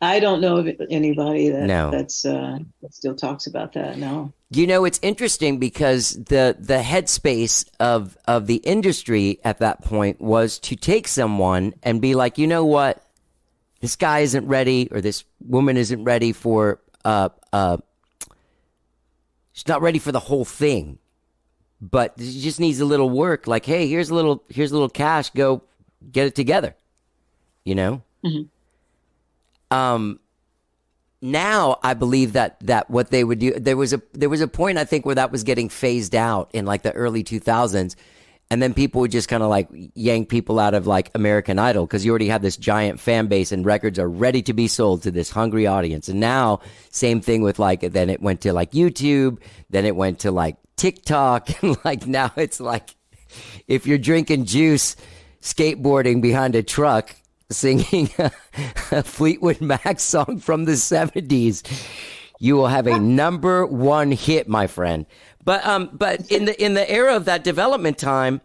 I don't know of anybody No. that still talks about that. No. You know, it's interesting because the headspace of the industry at that point was to take someone and be like, you know what, this guy isn't ready, or this woman isn't ready for she's not ready for the whole thing, but she just needs a little work. Like, hey, here's a little cash, go get it together, you know. Mhm. Now I believe that what they would do, there was a point, I think, where that was getting phased out in like the early 2000s, and then people would just kind of like yank people out of like American Idol, because you already have this giant fan base and records are ready to be sold to this hungry audience. And now same thing with like, then it went to like YouTube, then it went to like TikTok, and like now it's like if you're drinking juice, skateboarding behind a truck, singing a Fleetwood Mac song from the 70s, you will have a #1 hit, my friend. But in the era of that development time,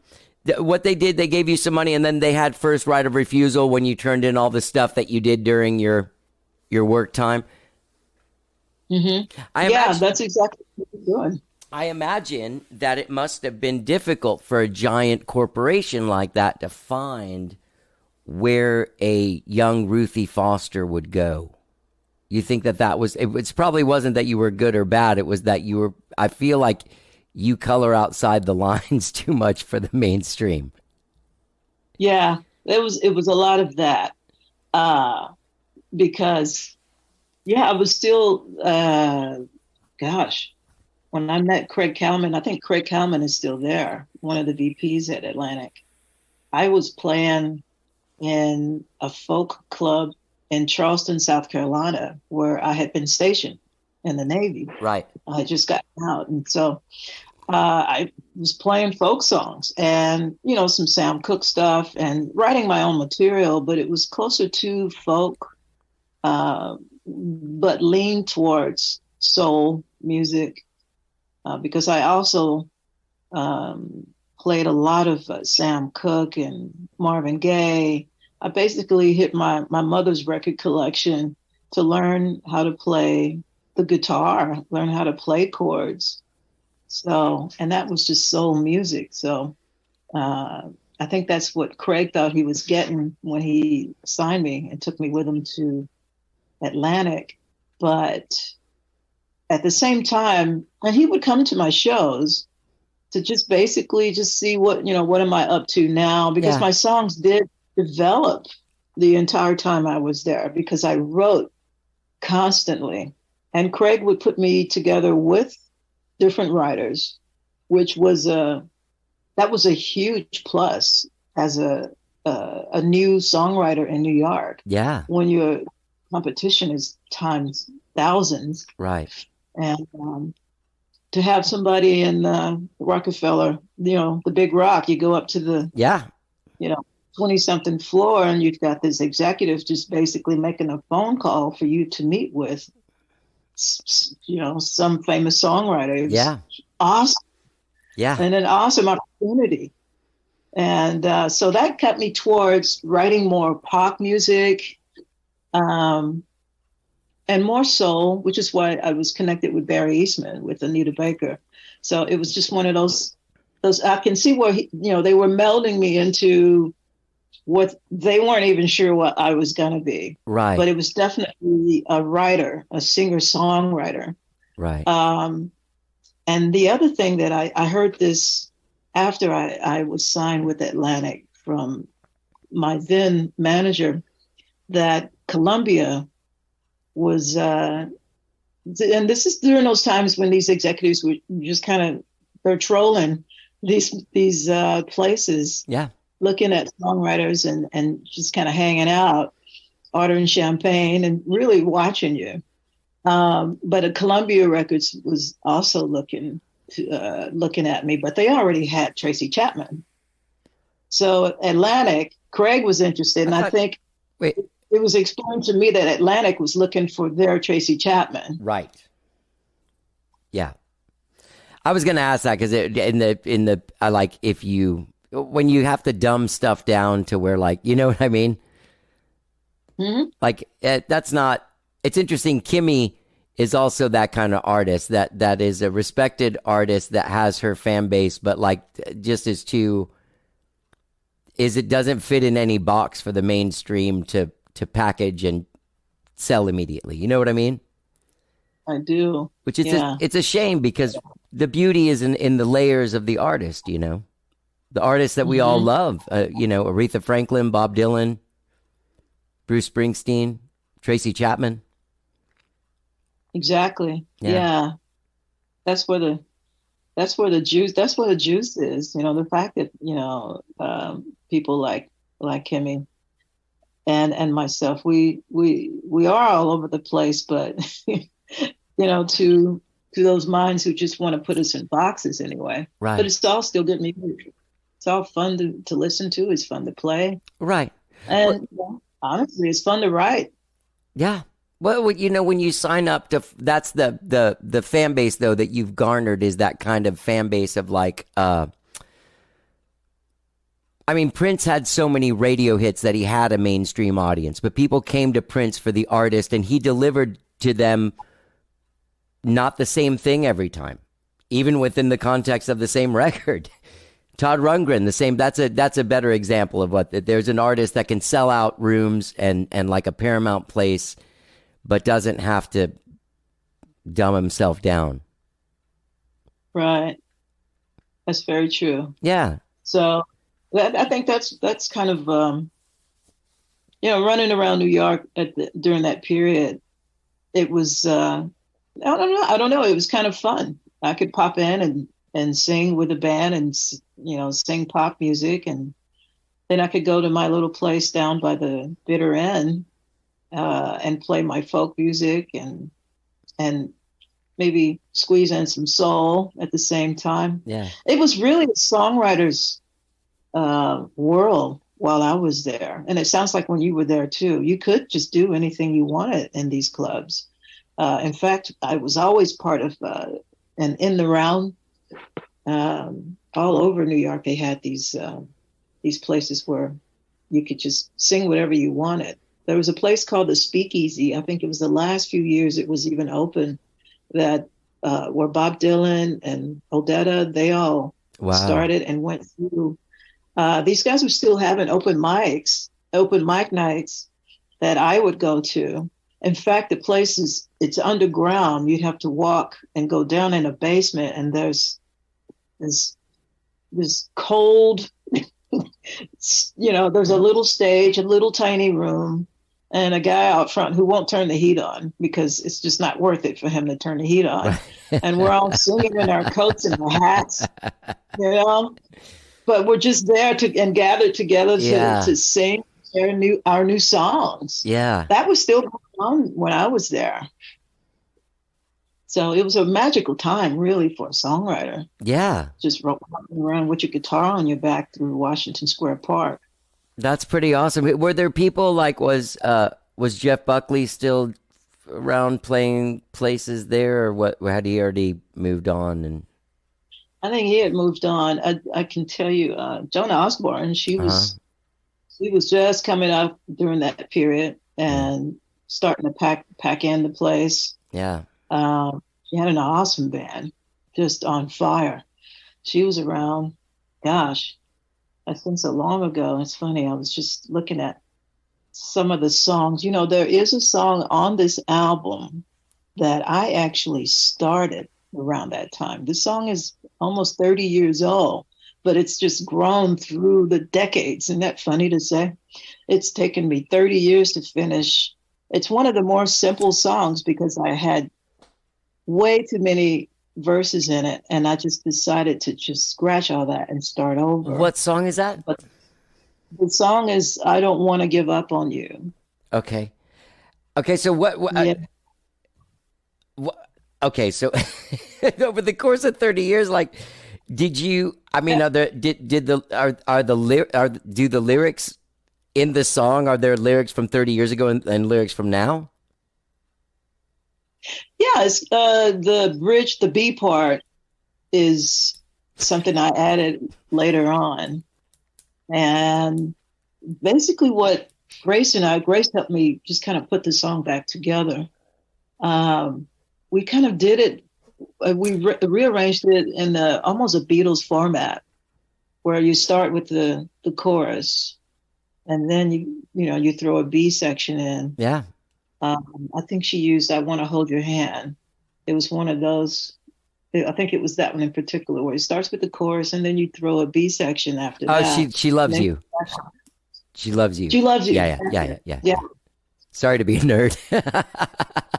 what they did, they gave you some money, and then they had first right of refusal when you turned in all the stuff that you did during your work time. Mm-hmm. Yeah, that's exactly what we're doing. I imagine that it must have been difficult for a giant corporation like that to find where a young Ruthie Foster would go. You think that was, it probably wasn't that you were good or bad. It was that you were, I feel like you color outside the lines too much for the mainstream. Yeah, it was a lot of that. Because I was still, when I met Craig Kalman, I think Craig Kalman is still there, one of the VPs at Atlantic. I was playing in a folk club in Charleston, South Carolina, where I had been stationed in the Navy. Right. I had just gotten out. And so I was playing folk songs and, you know, some Sam Cooke stuff and writing my own material, but it was closer to folk, but leaned towards soul music, because I also played a lot of Sam Cooke and Marvin Gaye. I basically hit my mother's record collection to learn how to play the guitar, learn how to play chords. So, and that was just soul music. So I think that's what Craig thought he was getting when he signed me and took me with him to Atlantic. But at the same time, and he would come to my shows to just basically just see what am I up to now? Because my songs did develop the entire time I was there, because I wrote constantly. And Craig would put me together with different writers, which was that was a huge plus as a a new songwriter in New York. Yeah. When your competition is times thousands, Right. and to have somebody in Rockefeller, the big rock, you go up to the Yeah. 20-something floor, and you've got this executive just basically making a phone call for you to meet with, some famous songwriter. It was Yeah. awesome. Yeah. And an awesome opportunity. And so that kept me towards writing more pop music, and more soul, which is why I was connected with Barry Eastman, with Anita Baker. So it was just one of those I can see where they were melding me into what they weren't even sure what I was going to be. Right. But it was definitely a writer, a singer-songwriter. Right. And the other thing that I heard this after I was signed with Atlantic from my then manager, that Columbia was, and this is during those times when these executives were just they're trolling these places. Yeah. Looking at songwriters and just kind of hanging out, ordering champagne and really watching you. But a Columbia Records was also looking at me, but they already had Tracy Chapman. So Atlantic, Craig was interested, and I think it was explained to me that Atlantic was looking for their Tracy Chapman. Right. Yeah. I was going to ask that because I like when you have to dumb stuff down to where, like, you know what I mean? Mm-hmm. Like, that's not, it's interesting. Kimmy is also that kind of artist that is a respected artist that has her fan base, but like just it doesn't fit in any box for the mainstream to package and sell immediately. You know what I mean? I do. Which is it's a shame, because the beauty is in the layers of the artist, the artists that we all love, Aretha Franklin, Bob Dylan, Bruce Springsteen, Tracy Chapman. Exactly. Yeah. That's where the juice is, the fact that, people like Kimmy and myself, we are all over the place, but, to those minds who just want to put us in boxes anyway. Right. But it's all still good music. It's all fun to listen to. It's fun to play. Right. And honestly, it's fun to write. Yeah. Well, when you sign up to, that's the fan base though that you've garnered, is that kind of fan base of like, Prince had so many radio hits that he had a mainstream audience, but people came to Prince for the artist, and he delivered to them not the same thing every time, even within the context of the same record. Todd Rundgren, the same. That's a better example of what there's an artist that can sell out rooms and like a Paramount Place, but doesn't have to dumb himself down. Right. That's very true. Yeah. So I think that's kind of running around New York during that period. It was I don't know. It was kind of fun. I could pop in and sing with a band and sing pop music, and then I could go to my little place down by the bitter end and play my folk music and maybe squeeze in some soul at the same time. Yeah, it was really a songwriter's world while I was there, and it sounds like when you were there too, you could just do anything you wanted in these clubs. In fact, I was always part of an in the round. All over New York, they had these places where you could just sing whatever you wanted. There was a place called the Speakeasy. I think it was the last few years it was even open, that where Bob Dylan and Odetta, they all started and went through. These guys were still having open mic nights that I would go to. In fact, the place it's underground. You'd have to walk and go down in a basement, and there's this cold, there's a little stage, a little tiny room, and a guy out front who won't turn the heat on because it's just not worth it for him to turn the heat on. And we're all singing in our coats and our hats, but we're just there and gathered together Yeah. to sing our new songs. Yeah. That was still going on when I was there. So it was a magical time, really, for a songwriter. Yeah. Just walking around with your guitar on your back through Washington Square Park. That's pretty awesome. Were there people like was Jeff Buckley still around playing places there, or what? Had he already moved on? And I think he had moved on. I can tell you, Joan Osborne, she was just coming up during that period and starting to pack in the place. yeah. She had an awesome band, just on fire. She was around, gosh, I think so long ago. It's funny, I was just looking at some of the songs. You know, there is a song on this album that I actually started around that time. This song is almost 30 years old, but it's just grown through the decades. Isn't that funny to say? It's taken me 30 years to finish. It's one of the more simple songs because I had way too many verses in it, and I just decided to just scratch all that and start over. What song is that? But the song is "I Don't Want to Give Up on You." Okay. So what Yeah. okay, so over the course of 30 years, like, did you? I mean, do the lyrics in the song, are there lyrics from 30 years ago and lyrics from now? Yeah, it's, the bridge, the B part, is something I added later on, and basically what Grace helped me just kind of put the song back together. We kind of did it. We rearranged it in almost a Beatles format, where you start with the chorus, and then you throw a B section in. Yeah. I think she used "I Want to Hold Your Hand." It was one of those. I think it was that one in particular, where it starts with the chorus, and then you throw a B section after that. Oh, she loves you. She loves you. She loves you. Yeah. Sorry to be a nerd.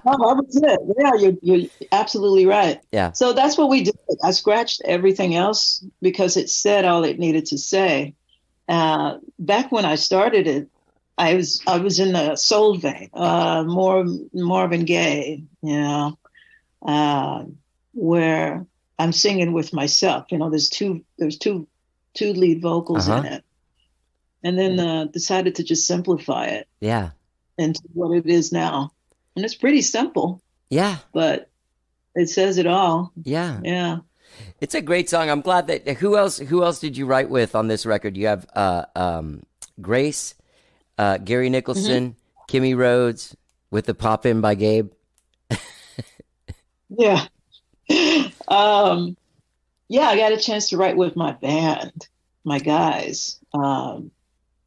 No, that was it. Yeah, you're absolutely right. Yeah. So that's what we did. I scratched everything else because it said all it needed to say. Back when I started it, I was in the soul vein, more Marvin Gaye, where I'm singing with myself. There's two lead vocals in it, and then decided to just simplify it. Yeah. Into what it is now. And it's pretty simple. Yeah. But it says it all. Yeah. Yeah. It's a great song. I'm glad that who else did you write with on this record? You have Grace, Gary Nicholson, Kimmy Rhodes with the Pop In by Gabe. Yeah. Yeah, I got a chance to write with my band, my guys.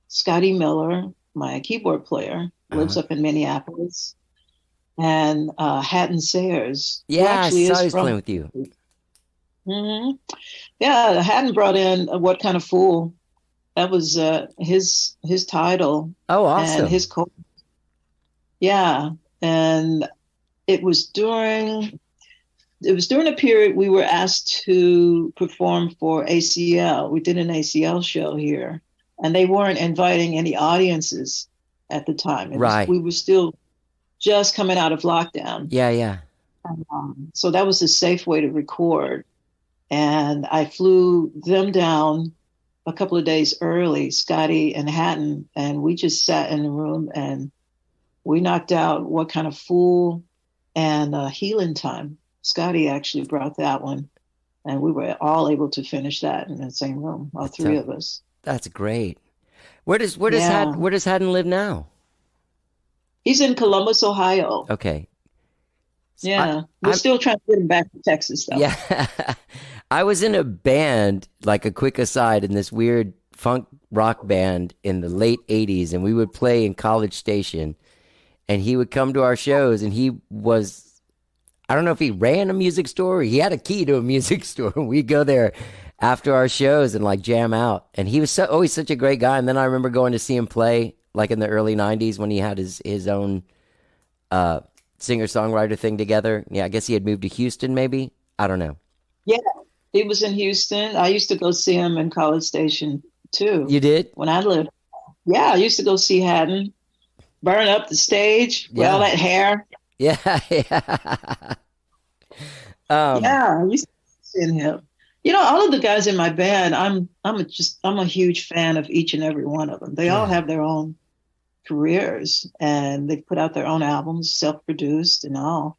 Scotty Miller, my keyboard player, lives up in Minneapolis, and Hatton Sayers. Yeah, I saw he was from playing with you. Mm-hmm. Yeah, Hatton brought in "What Kind of Fool." That was his title. Oh, awesome! And his yeah, and it was during a period we were asked to perform for ACL. We did an ACL show here, and they weren't inviting any audiences at the time. Right. We were still just coming out of lockdown. Yeah. So that was a safe way to record. And I flew them down a couple of days early, Scotty and Hatton, and we just sat in the room and we knocked out "What Kind of Fool" and "Healing Time." Scotty actually brought that one, and we were all able to finish that in the same room, all three of us. That's great. Where does Haddon live now? He's in Columbus, Ohio. Okay. Yeah. We're still trying to get him back to Texas, though. Yeah. I was in a band, like a quick aside, in this weird funk rock band in the late 80s, and we would play in College Station, and he would come to our shows, and he was, I don't know if he ran a music store or he had a key to a music store, and we'd go there after our shows and like jam out. And he was always such a great guy. And then I remember going to see him play like in the early 90s when he had his own singer-songwriter thing together. Yeah, I guess he had moved to Houston maybe. I don't know. Yeah. He was in Houston. I used to go see him in College Station too. You did? When I lived. Yeah, I used to go see Haddon, burn up the stage with all that hair. Yeah, yeah. Yeah, I used to see him. You know, all of the guys in my band, I'm a huge fan of each and every one of them. They all have their own careers, and they put out their own albums, self-produced and all.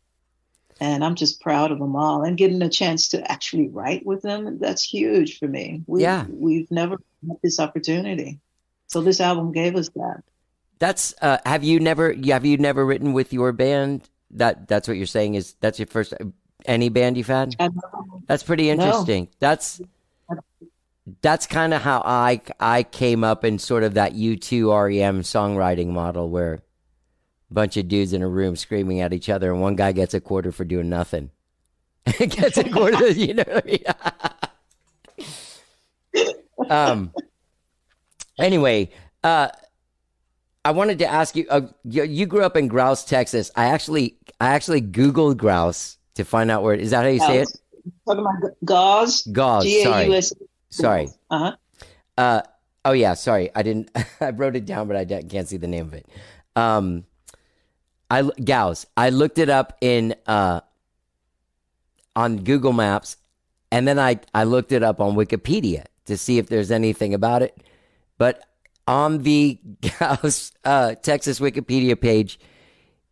And I'm just proud of them all. And getting a chance to actually write with them, that's huge for me. We've never had this opportunity. So this album gave us that. That's have you never written with your band? That's what you're saying is that's your first any band you've had? That's pretty interesting. No. That's kind of how I came up in sort of that U2 REM songwriting model where a bunch of dudes in a room screaming at each other and one guy gets a quarter for doing nothing. Gets a quarter, you know what I mean? Anyway, I wanted to ask you, you grew up in Grouse, Texas. I actually Googled Grouse to find out where it is. That how you say it? Talking about Gauze? Gauze, G-A-U-S. Sorry. Uh-huh. Oh yeah, sorry. I didn't, I wrote it down, but I can't see the name of it. Gauze. I looked it up on Google Maps, and then I looked it up on Wikipedia to see if there's anything about it. But on the Gauze, Texas Wikipedia page,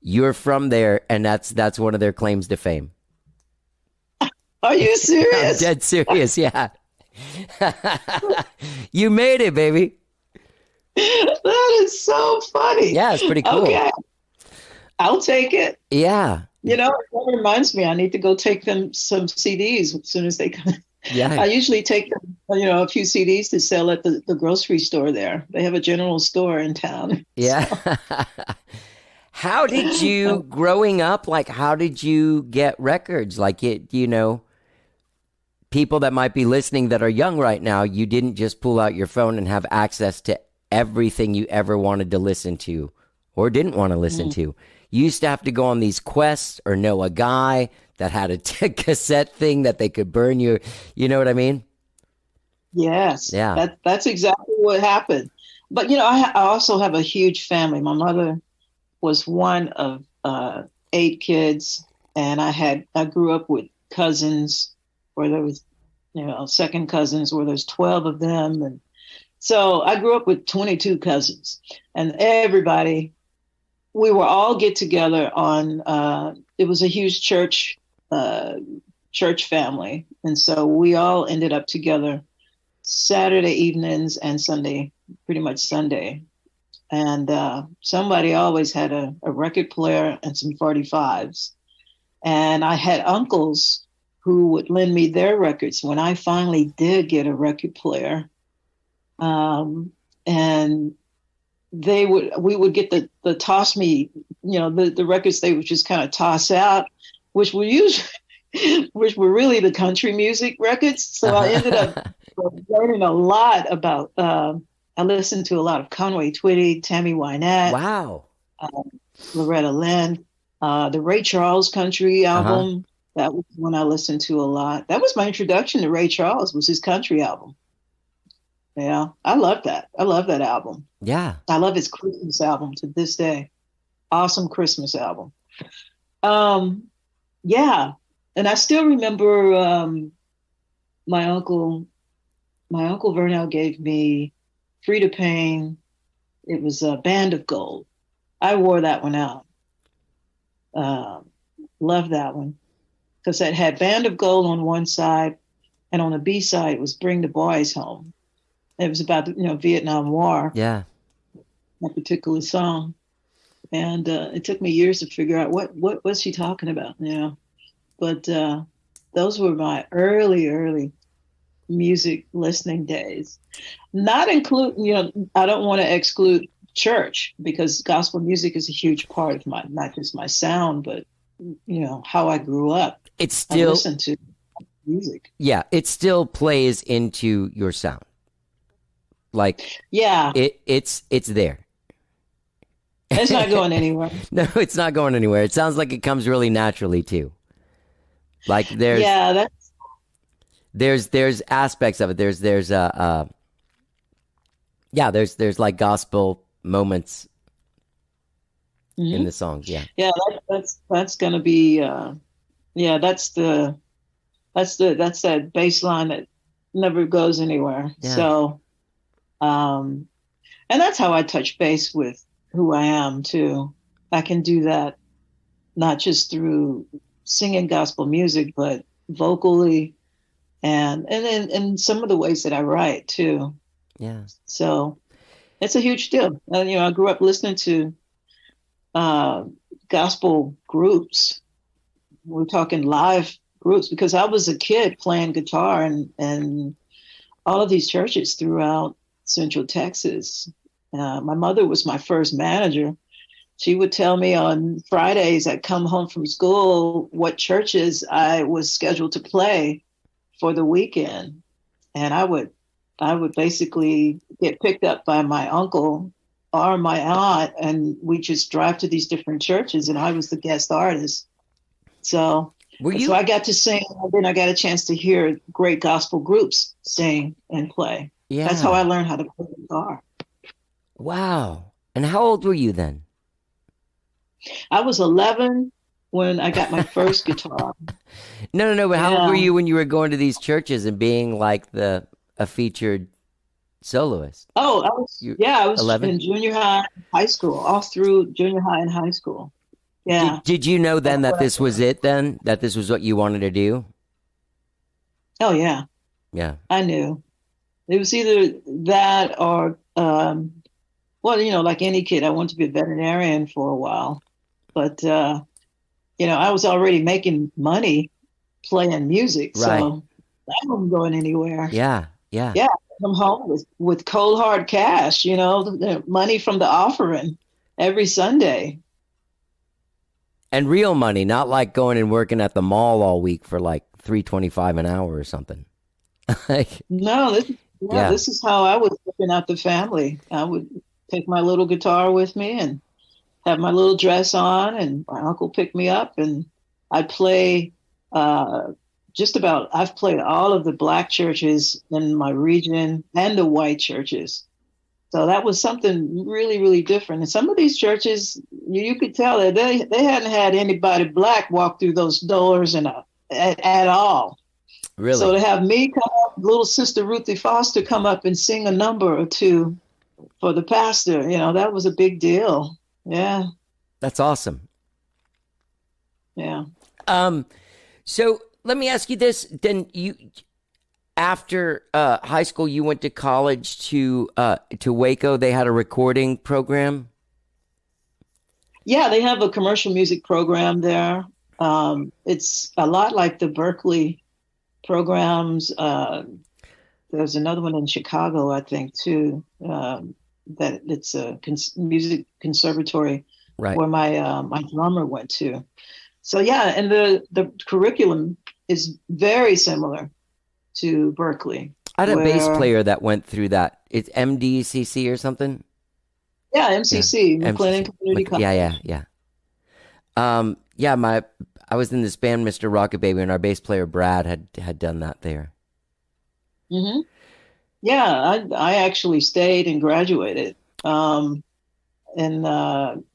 you're from there, and that's one of their claims to fame. Are you serious? I'm dead serious, yeah. You made it, baby. That is so funny. Yeah, it's pretty cool. Okay. I'll take it. Yeah. You know, that reminds me, I need to go take them some CDs as soon as they come. Yeah. I usually take them, a few CDs to sell at the grocery store there. They have a general store in town. Yeah. So. How did you, growing up, how did you get records? People that might be listening that are young right now, you didn't just pull out your phone and have access to everything you ever wanted to listen to or didn't want to listen to. You used to have to go on these quests or know a guy that had a cassette thing that they could burn you. You know what I mean? Yes. Yeah. That's exactly what happened. But, I also have a huge family. My mother was one of 8 kids, and I grew up with cousins where there was, second cousins where there's 12 of them. And so I grew up with 22 cousins, and everybody, we were all get together on, it was a huge church family. And so we all ended up together Saturday evenings and Sunday, pretty much Sunday. And somebody always had a record player and some 45s. And I had uncles who would lend me their records when I finally did get a record player. And we would get the toss me, the records they would just kind of toss out, which were really the country music records. So I ended up learning a lot about, I listened to a lot of Conway Twitty, Tammy Wynette. Wow. Loretta Lynn, the Ray Charles country album. That was one I listened to a lot. That was my introduction to Ray Charles, was his country album. Yeah, I love that. I love that album. Yeah. I love his Christmas album to this day. Awesome Christmas album. Yeah. And I still remember my uncle Vernell gave me Frida Payne. It was a Band of Gold. I wore that one out. Love that one. Because it had Band of Gold on one side, and on the B side was Bring the Boys Home. It was about the Vietnam War. Yeah, that particular song, and it took me years to figure out what was she talking about. But those were my early music listening days. Not include, I don't want to exclude church, because gospel music is a huge part of not just my sound, but how I grew up. It's still, I listen to music. Yeah, it still plays into your sound. Yeah, it's there. It's not going anywhere. No, it's not going anywhere. It sounds like it comes really naturally too. There's there's aspects of it. There's like gospel moments in the songs. Yeah. Yeah, that's going to be that's that bass line that never goes anywhere. Yeah. So and that's how I touch base with who I am too. I can do that not just through singing gospel music, but vocally and in some of the ways that I write too. Yeah. So it's a huge deal. And, I grew up listening to gospel groups. We're talking live groups because I was a kid playing guitar and all of these churches throughout Central Texas. My mother was my first manager. She would tell me on Fridays I'd come home from school what churches I was scheduled to play for the weekend. And I would basically get picked up by my uncle or my aunt, and we just drive to these different churches, and I was the guest artist. So I got to sing, and then I got a chance to hear great gospel groups sing and play. Yeah. That's how I learned how to play guitar. Wow. And how old were you then? I was 11 when I got my first guitar. No. But how old were you when you were going to these churches and being like a featured soloist? Oh, I was 11? in junior high, high school, all through junior high and high school. Yeah. Did you know then that this was it then? That this was what you wanted to do? Oh, yeah. Yeah. I knew. It was either that or, like any kid, I wanted to be a veterinarian for a while. But, I was already making money playing music. Right. So I wasn't going anywhere. Yeah. Yeah. Come home with cold hard cash, the money from the offering every Sunday. And real money, not like going and working at the mall all week for like $3.25 an hour or something. No, this is how I was looking at the family. I would take my little guitar with me and have my little dress on, and my uncle picked me up, and I'd play I've played all of the Black churches in my region and the white churches. So that was something really, really different. And some of these churches, you could tell that they hadn't had anybody Black walk through those doors at all. Really? So to have me come up, little sister Ruthie Foster come up and sing a number or two for the pastor, that was a big deal. Yeah. That's awesome. Yeah. So let me ask you this. Then after high school, you went to college to Waco. They had a recording program. Yeah, they have a commercial music program there. It's a lot like the Berkeley programs. There's another one in Chicago, I think, too. That it's a music conservatory, right, where my drummer went to. So yeah, and the curriculum is very similar to Berkeley. I had a bass player that went through that. It's MDCC or something. Yeah, MCC, Yeah. McLennan Community College. Yeah. I was in this band, Mr. Rocket Baby, and our bass player Brad had done that there. Mm-hmm. Yeah, I actually stayed and graduated in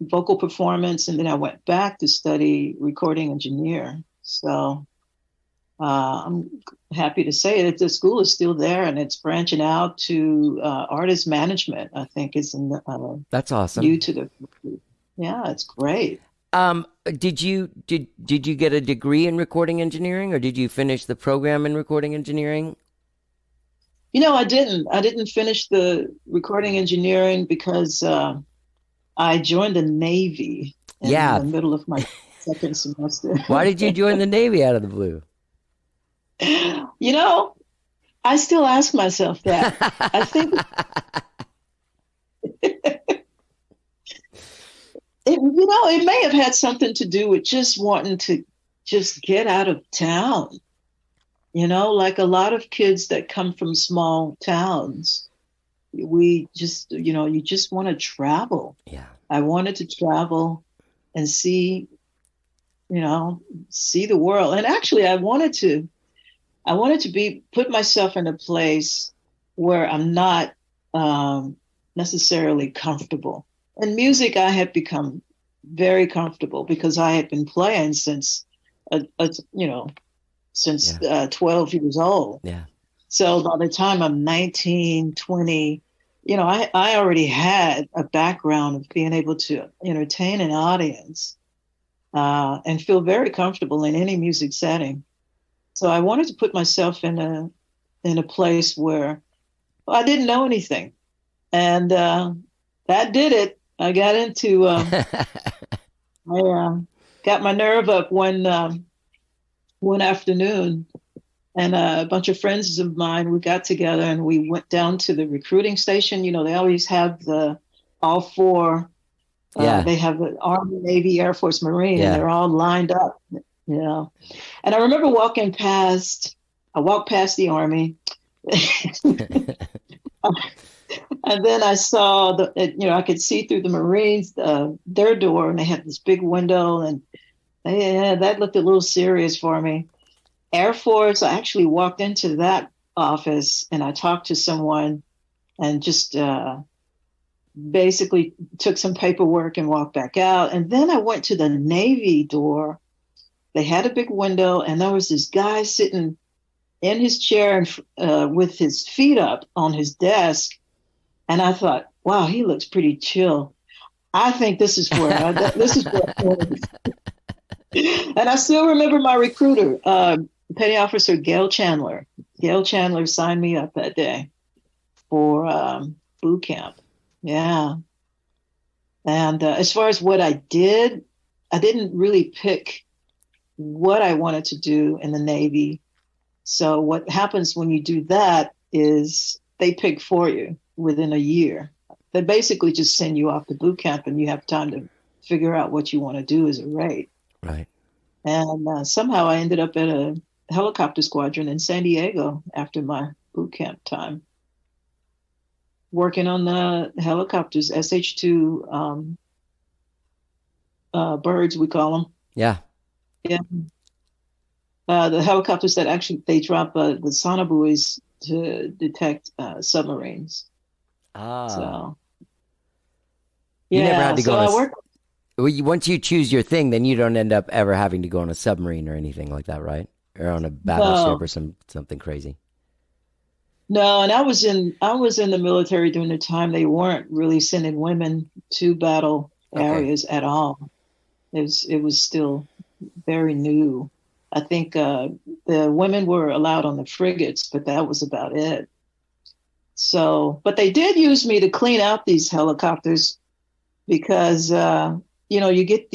vocal performance, and then I went back to study recording engineer. So I'm happy to say that the school is still there, and it's branching out to artist management. I think is that's awesome. Due to the it's great. Did you get a degree in recording engineering, or did you finish the program in recording engineering? I didn't finish the recording engineering because I joined the Navy in the middle of my second semester. Why did you join the Navy out of the blue? I still ask myself that. I think it may have had something to do with just wanting to just get out of town. Like a lot of kids that come from small towns, we just, you just want to travel. Yeah. I wanted to travel and see the world. And actually, I wanted to I wanted to put myself in a place where I'm not necessarily comfortable. In music, I had become very comfortable because I had been playing since, you know, since 12 years old. Yeah. So by the time I'm 19, 20, you know, I already had a background of being able to entertain an audience and feel very comfortable in any music setting. So I wanted to put myself in a place where I didn't know anything, and that did it. I got into I got my nerve up one afternoon, and a bunch of friends of mine, we got together and we went down to the recruiting station. You know, they always have all four. They have the Army, Navy, Air Force, Marine, and they're all lined up. You know, and I remember I walked past the Army. And then I saw I could see through the Marines, their door, and they had this big window, and that looked a little serious for me. Air Force, I actually walked into that office and I talked to someone and just basically took some paperwork and walked back out. And then I went to the Navy door. They had a big window, and there was this guy sitting in his chair with his feet up on his desk. And I thought, wow, he looks pretty chill. I think this is where I'm going. And I still remember my recruiter, Petty Officer Gail Chandler. Gail Chandler signed me up that day for boot camp. Yeah. And as far as what I did, I didn't really pick what I wanted to do in the Navy. So what happens when you do that is they pick for you within a year. They basically just send you off to boot camp and you have time to figure out what you want to do as a rate. Right. And somehow I ended up at a helicopter squadron in San Diego after my boot camp time, working on the helicopters, SH-2 birds, we call them. Yeah. Yeah. The helicopters that actually, they drop the sonobuoys to detect submarines. Ah. So, you never had to so go I worked. Once you choose your thing, then you don't end up ever having to go on a submarine or anything like that, right? Or on a battleship or something crazy. No, and I was in the military during the time they weren't really sending women to battle areas at all. It was still very new. I think the women were allowed on the frigates, but that was about it. So, but they did use me to clean out these helicopters because, you get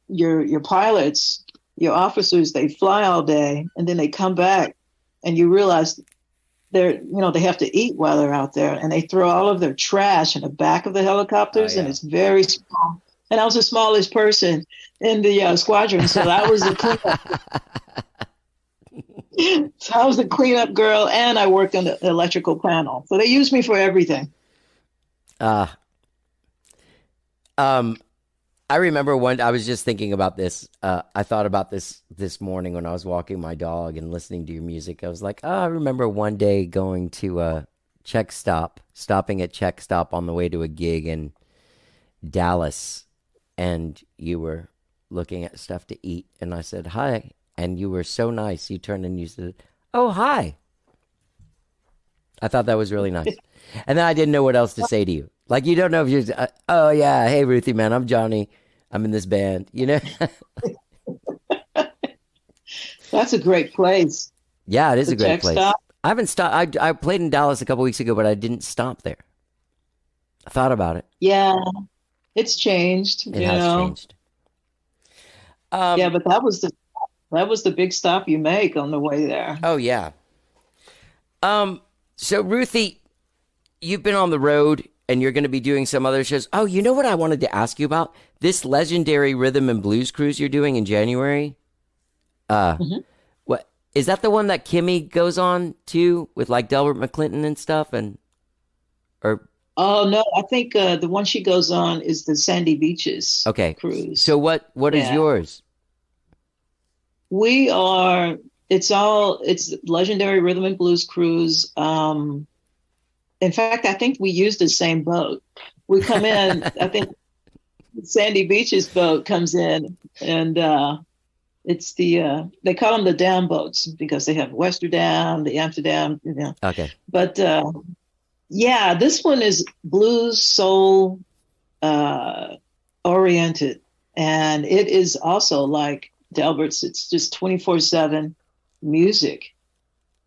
your pilots, your officers, they fly all day and then they come back and you realize they have to eat while they're out there, and they throw all of their trash in the back of the helicopters, and it's very small. And I was the smallest person in the squadron, so I was the cleanup. So I was the cleanup girl, and I worked on the electrical panel. So they used me for everything. I remember I was just thinking about this. I thought about this morning when I was walking my dog and listening to your music. I was like, I remember one day going to stopping at Check Stop on the way to a gig in Dallas, and you were looking at stuff to eat, and I said, hi. And you were so nice. You turned and you said, oh, hi. I thought that was really nice. And then I didn't know what else to say to you. Like, you don't know if you're, oh, yeah, hey, Ruthie, man, I'm Johnny. I'm in this band, That's a great place. Yeah, it is a great place. Stop. I haven't stopped. I played in Dallas a couple weeks ago, but I didn't stop there. I thought about it. Yeah, it's changed. It has changed. Yeah, but that was the big stop you make on the way there. Oh, yeah. So, Ruthie, you've been on the road, and you're going to be doing some other shows. Oh, you know what I wanted to ask you about? This legendary rhythm and blues cruise you're doing in January. What is that? The one that Kimmy goes on to with like Delbert McClinton and stuff, Oh no, I think the one she goes on is the Sandy Beaches cruise. So what is Yeah. yours? We are it's legendary rhythm and blues cruise. In fact, I think we use the same boat. We come in, I think Sandy Beach's boat comes in, and it's they call them the dam boats because they have Westerdam, the Amsterdam, Okay. But yeah, this one is blues, soul oriented. And it is also like Delbert's, it's just 24/7 music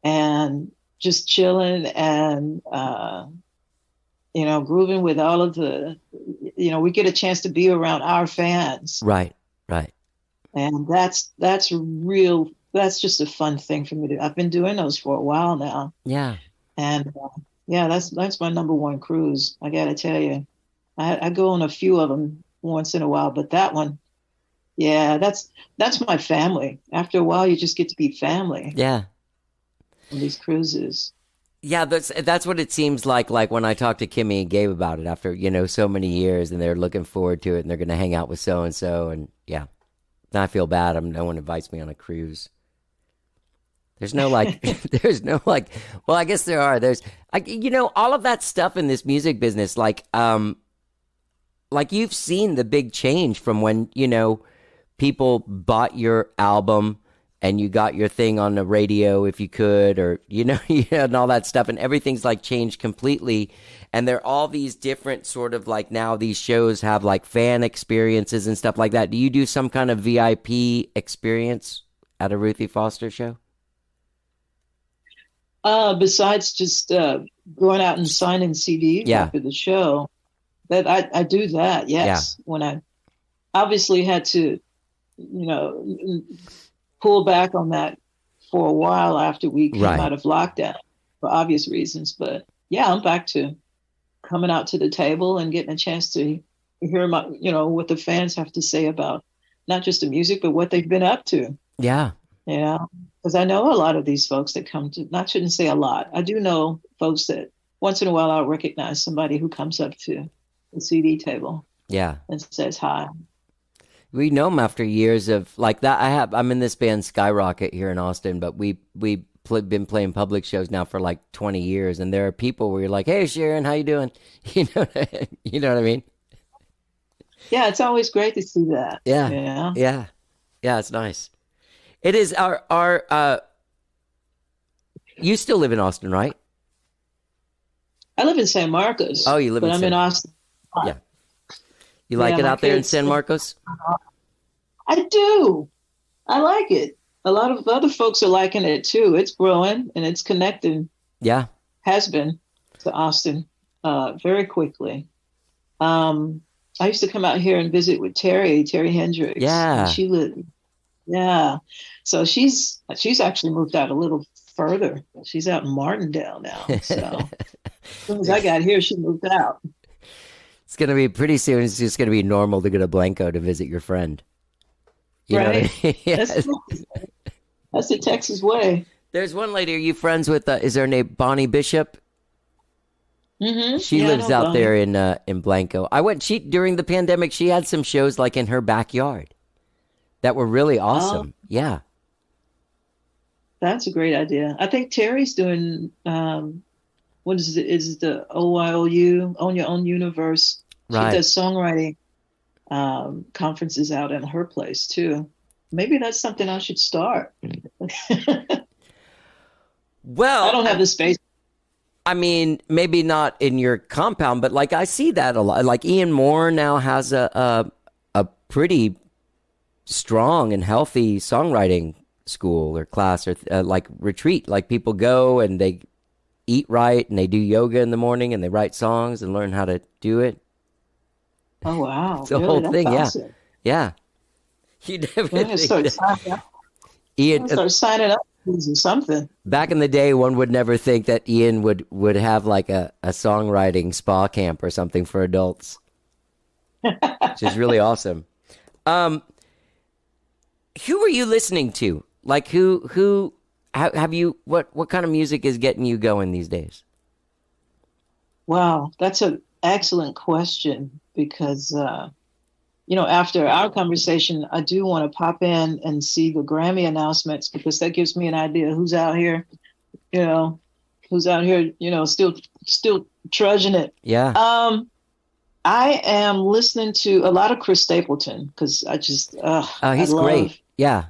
and just chilling and, grooving with all of the, we get a chance to be around our fans. Right. And that's just a fun thing for me to, I've been doing those for a while now. Yeah. And that's my number one cruise. I got to tell you, I go on a few of them once in a while, but that one, yeah, that's my family. After a while, you just get to be family. Yeah. On these cruises. Yeah, that's what it seems like when I talk to Kimmy and Gabe about it after, so many years, and they're looking forward to it, and they're going to hang out with so-and-so, and yeah. Then I feel bad. No one invites me on a cruise. There's no well, I guess there are. There's, all of that stuff in this music business, like you've seen the big change from when, people bought your album and you got your thing on the radio if you could, or, and all that stuff. And everything's like changed completely. And there are all these different sort of now these shows have like fan experiences and stuff like that. Do you do some kind of VIP experience at a Ruthie Foster show? Besides just going out and signing CDs after the show, that I do that. Yes. Yeah. When I obviously had to, pull back on that for a while after we came out of lockdown for obvious reasons. But yeah, I'm back to coming out to the table and getting a chance to hear what the fans have to say about not just the music, but what they've been up to. Yeah. Because I know a lot of these folks that come to, I shouldn't say a lot. I do know folks that once in a while I'll recognize somebody who comes up to the CD table. Yeah. And says hi. We know them after years of like that. I'm in this band Skyrocket here in Austin, but we've been playing public shows now for like 20 years. And there are people where you're like, hey, Sharon, how you doing? You know what I mean? Yeah. It's always great to see that. Yeah. Yeah. It's nice. It is you still live in Austin, right? I live in San Marcos. Oh, you live I'm in Austin. Yeah. You like it out there in San Marcos? I do. I like it. A lot of other folks are liking it too. It's growing and it's connecting. Yeah. Has been to Austin very quickly. I used to come out here and visit with Terry Hendricks. Yeah. She lived. Yeah. So she's actually moved out a little further. She's out in Martindale now. So as soon as I got here, she moved out. It's going to be pretty soon. It's just going to be normal to go to Blanco to visit your friend. You know what I mean? Yes. That's the Texas way. There's one lady. Are you friends with? Is her name Bonnie Bishop? Mm-hmm. She lives out there in Blanco. During the pandemic, she had some shows like in her backyard that were really awesome. Oh. Yeah. That's a great idea. I think Terry's doing, what is it? Is it the OYOU, Own Your Own Universe? Right. She does songwriting conferences out at her place too. Maybe that's something I should start. Well, I don't have the space. I mean, maybe not in your compound, but like I see that a lot. Like Ian Moore now has a pretty strong and healthy songwriting school or class or like retreat. Like people go and they eat right and they do yoga in the morning and they write songs and learn how to do it. Oh wow! It's the whole thing. Awesome. Yeah. You definitely start signing up or something. Back in the day, one would never think that Ian would have like a songwriting spa camp or something for adults, which is really awesome. Who are you listening to? Like who have you? What kind of music is getting you going these days? Wow, that's an excellent question because after our conversation, I do want to pop in and see the Grammy announcements, because that gives me an idea who's out here, still trudging it. Yeah. I am listening to a lot of Chris Stapleton, because I just, He's great. Yeah.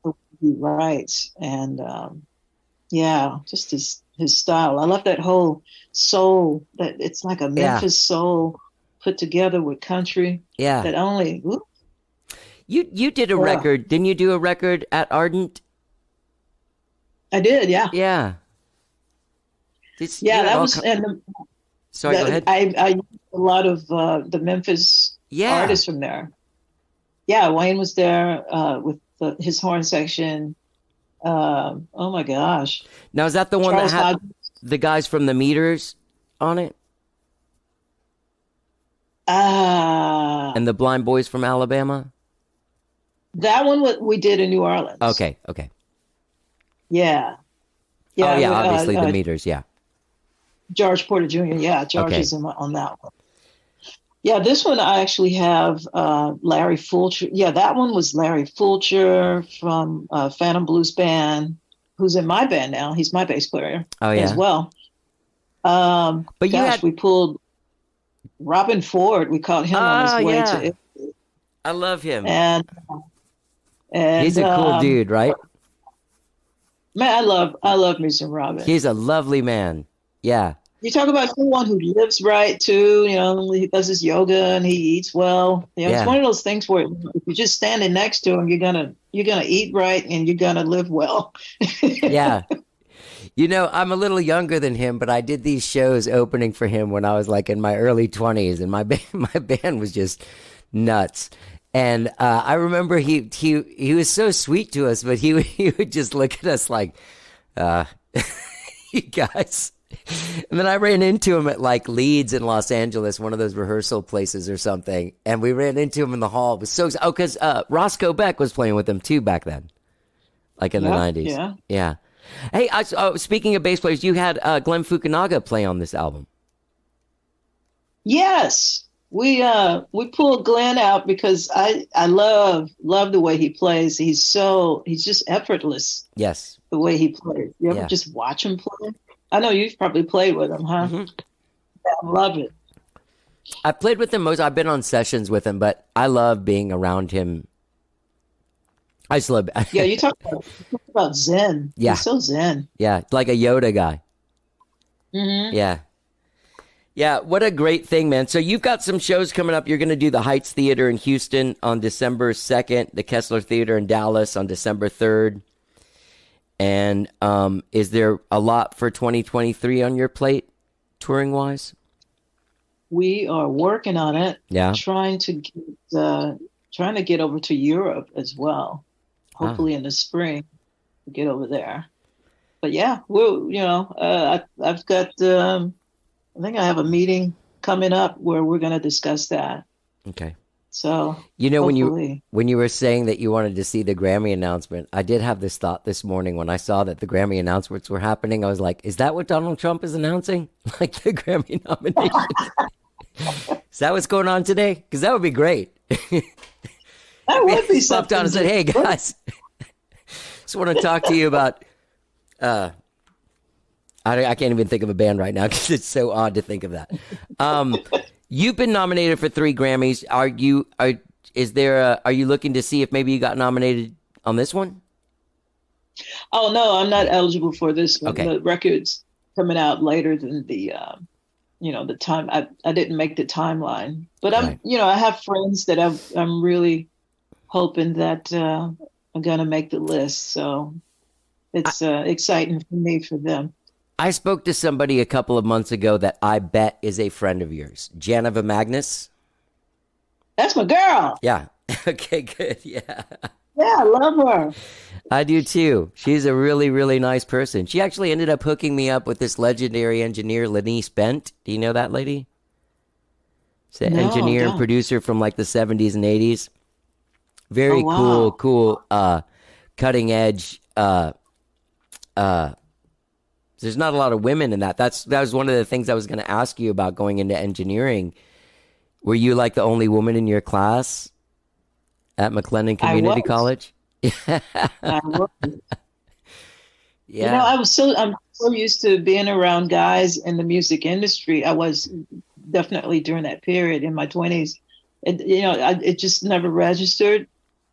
He writes, and just his style. I love that whole soul, that it's like a Memphis soul put together with country. Yeah. That only You did a record, didn't you? Do a record at Ardent? I did, yeah. Yeah. That was. Sorry, go ahead. I used a lot of the Memphis artists from there. Yeah, Wayne was there with his horn section. Oh my gosh! Now, is that the one Charles that had Hodgins. the guys from the Meters on it? And the Blind Boys from Alabama? That one we did in New Orleans. Okay. Yeah. Obviously the Meters, yeah. George Porter Jr., George is on that one. Yeah, this one I actually have Larry Fulcher. Yeah, that one was Larry Fulcher from Phantom Blues Band, who's in my band now. He's my bass player as well. But we pulled Robin Ford. We caught him on his way to Italy. I love him. And he's a cool dude, right? Man, I love me some Robin. He's a lovely man. Yeah. You talk about someone who lives right too. He does his yoga and he eats well. It's one of those things where if you're just standing next to him, you're gonna eat right and you're gonna live well. Yeah. I'm a little younger than him, but I did these shows opening for him when I was like in my early 20s, and my band was just nuts. And I remember he was so sweet to us, but he would just look at us like, you guys. And then I ran into him at like Leeds in Los Angeles, one of those rehearsal places or something. And we ran into him in the hall. It was so, because Roscoe Beck was playing with him too back then, like in the 90s. Yeah. Hey, speaking of bass players, you had Glenn Fukunaga play on this album. Yes. We pulled Glenn out because I love the way he plays. He's just effortless. Yes. The way he plays. You ever just watch him play? I know you've probably played with him, huh? Mm-hmm. Yeah, I love it. I played with him I've been on sessions with him, but I love being around him. I just love. Yeah, you talk about Zen. Yeah. He's so Zen. Yeah, like a Yoda guy. Mm-hmm. Yeah. Yeah, what a great thing, man. So you've got some shows coming up. You're going to do the Heights Theater in Houston on December 2nd, the Kessler Theater in Dallas on December 3rd. And is there a lot for 2023 on your plate, touring-wise? We are working on it. Yeah. Trying to get over to Europe as well. Hopefully in the spring, to get over there. But yeah, I've got. I think I have a meeting coming up where we're going to discuss that. Okay. So when you were saying that you wanted to see the Grammy announcement, I did have this thought this morning when I saw that the Grammy announcements were happening. I was like, is that what Donald Trump is announcing? Like the Grammy nomination? Is that what's going on today? Because that would be great. That would be something. Down and said, hey guys, just want to talk to you about I can't even think of a band right now because it's so odd to think of that. You've been nominated for 3 Grammys. Are you looking to see if maybe you got nominated on this one? Oh no, I'm not eligible for this one. Okay. The record's coming out later than the the time. I didn't make the timeline, but Right. I have friends that I'm really hoping that are going to make the list. So it's exciting for me for them. I spoke to somebody a couple of months ago that I bet is a friend of yours, Janova Magnus. That's my girl. Yeah. Okay, good. Yeah. Yeah, I love her. I do too. She's a really, really nice person. She actually ended up hooking me up with this legendary engineer, Lanice Bent. Do you know that lady? She's an engineer and producer from like the 70s and 80s. Very cool, cutting edge. There's not a lot of women in that. That was one of the things I was going to ask you about going into engineering. Were you like the only woman in your class at McLennan I Community was. College? I was. Yeah. I'm so used to being around guys in the music industry. I was definitely during that period in my 20s. It just never registered.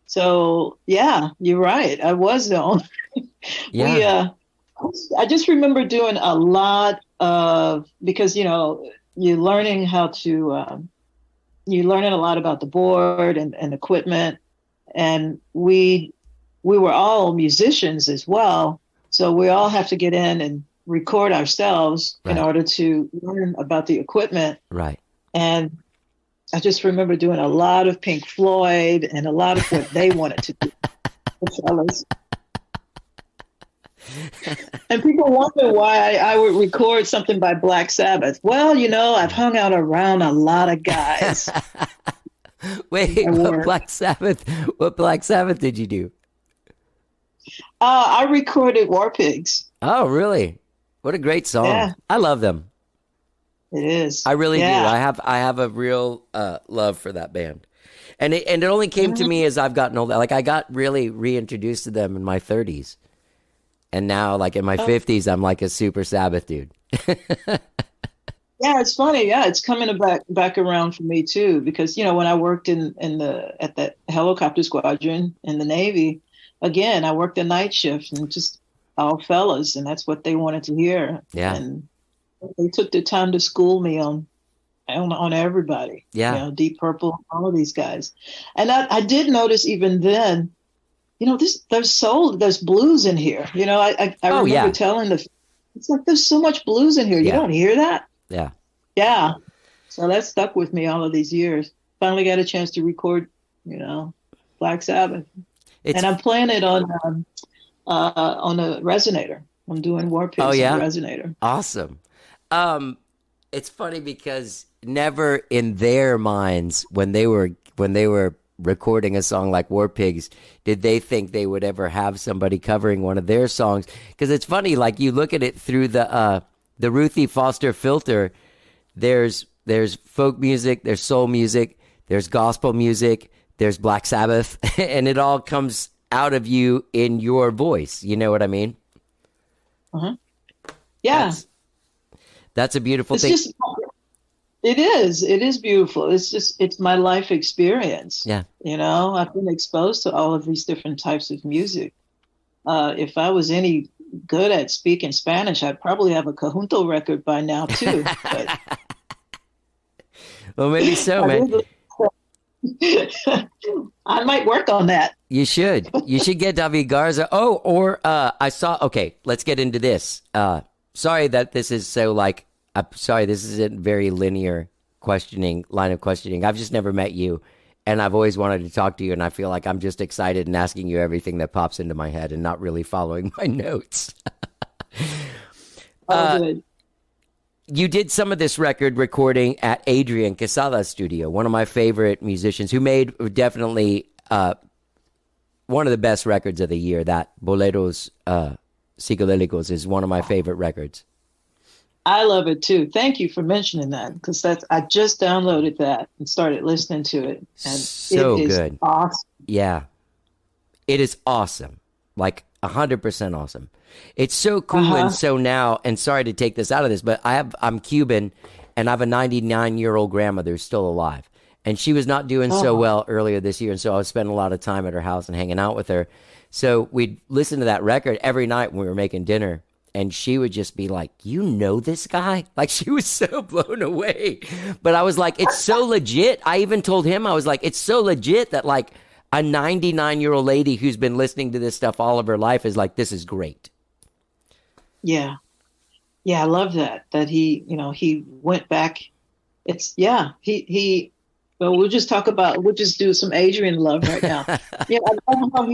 So yeah, you're right. I was the only. Yeah. We I just remember doing a lot of, because you're learning how to you're learning a lot about the board and equipment, and we were all musicians as well. So we all have to get in and record ourselves in Right. order to learn about the equipment. Right. And I just remember doing a lot of Pink Floyd and a lot of what they wanted to do, the fellas. And people wonder why I would record something by Black Sabbath. Well, I've hung out around a lot of guys. Wait, I wore- what Black Sabbath did you do? I recorded War Pigs. Oh, really? What a great song. Yeah. I love them. It is. I really do. Yeah. I have a real love for that band. And it only came to me as I've gotten older. Like I got really reintroduced to them in my 30s. And now like in my 50s I'm like a super Sabbath dude. Yeah, it's funny. Yeah, it's coming back around for me too, because when I worked at that helicopter squadron in the Navy, again, I worked the night shift and just all fellas, and that's what they wanted to hear. Yeah. And they took the time to school me on everybody. Yeah. Deep Purple, all of these guys. And I did notice even then, there's blues in here. I remember yeah. telling it's like there's so much blues in here. You Yeah. don't hear that? Yeah. Yeah. So that stuck with me all of these years. Finally got a chance to record, Black Sabbath. And I'm playing it on a resonator. I'm doing War Pigs on a resonator. Awesome. It's funny because never in their minds when they were recording a song like War Pigs did they think they would ever have somebody covering one of their songs. Because it's funny, like you look at it through the Ruthie Foster filter. There's folk music, there's soul music, there's gospel music, there's Black Sabbath, and it all comes out of you in your voice. You know what I mean? Uh-huh. Yeah. That's a beautiful thing. It is beautiful. It's my life experience. Yeah. I've been exposed to all of these different types of music. If I was any good at speaking Spanish, I'd probably have a conjunto record by now too. But well, maybe so, man. I might work on that. You should. You should get David Garza. Oh, or I saw. Okay, let's get into this. Sorry that this is so like. I'm sorry, this isn't very linear line of questioning. I've just never met you, and I've always wanted to talk to you, and I feel like I'm just excited and asking you everything that pops into my head and not really following my notes. Good. You did some of this record recording at Adrian Quesada's studio, one of my favorite musicians who made definitely one of the best records of the year. That Boleros Psicodelicos is one of my favorite records. I love it too. Thank you for mentioning that, because I just downloaded that and started listening to it, and So it is good. awesome. Yeah, it is awesome, like 100% awesome. It's so cool and so now. And sorry to take this out of this, but I'm Cuban, and I have a 99-year-old grandmother who's still alive, and she was not doing so well earlier this year, and so I was spending a lot of time at her house and hanging out with her. So we'd listen to that record every night when we were making dinner. And she would just be like, you know this guy? Like, she was so blown away. But I was like, it's so legit. I even told him, I was like, it's so legit that like a 99-year-old lady who's been listening to this stuff all of her life is like, this is great. Yeah. Yeah, I love that he went back. Well, we'll just do some Adrian love right now. Yeah, I love how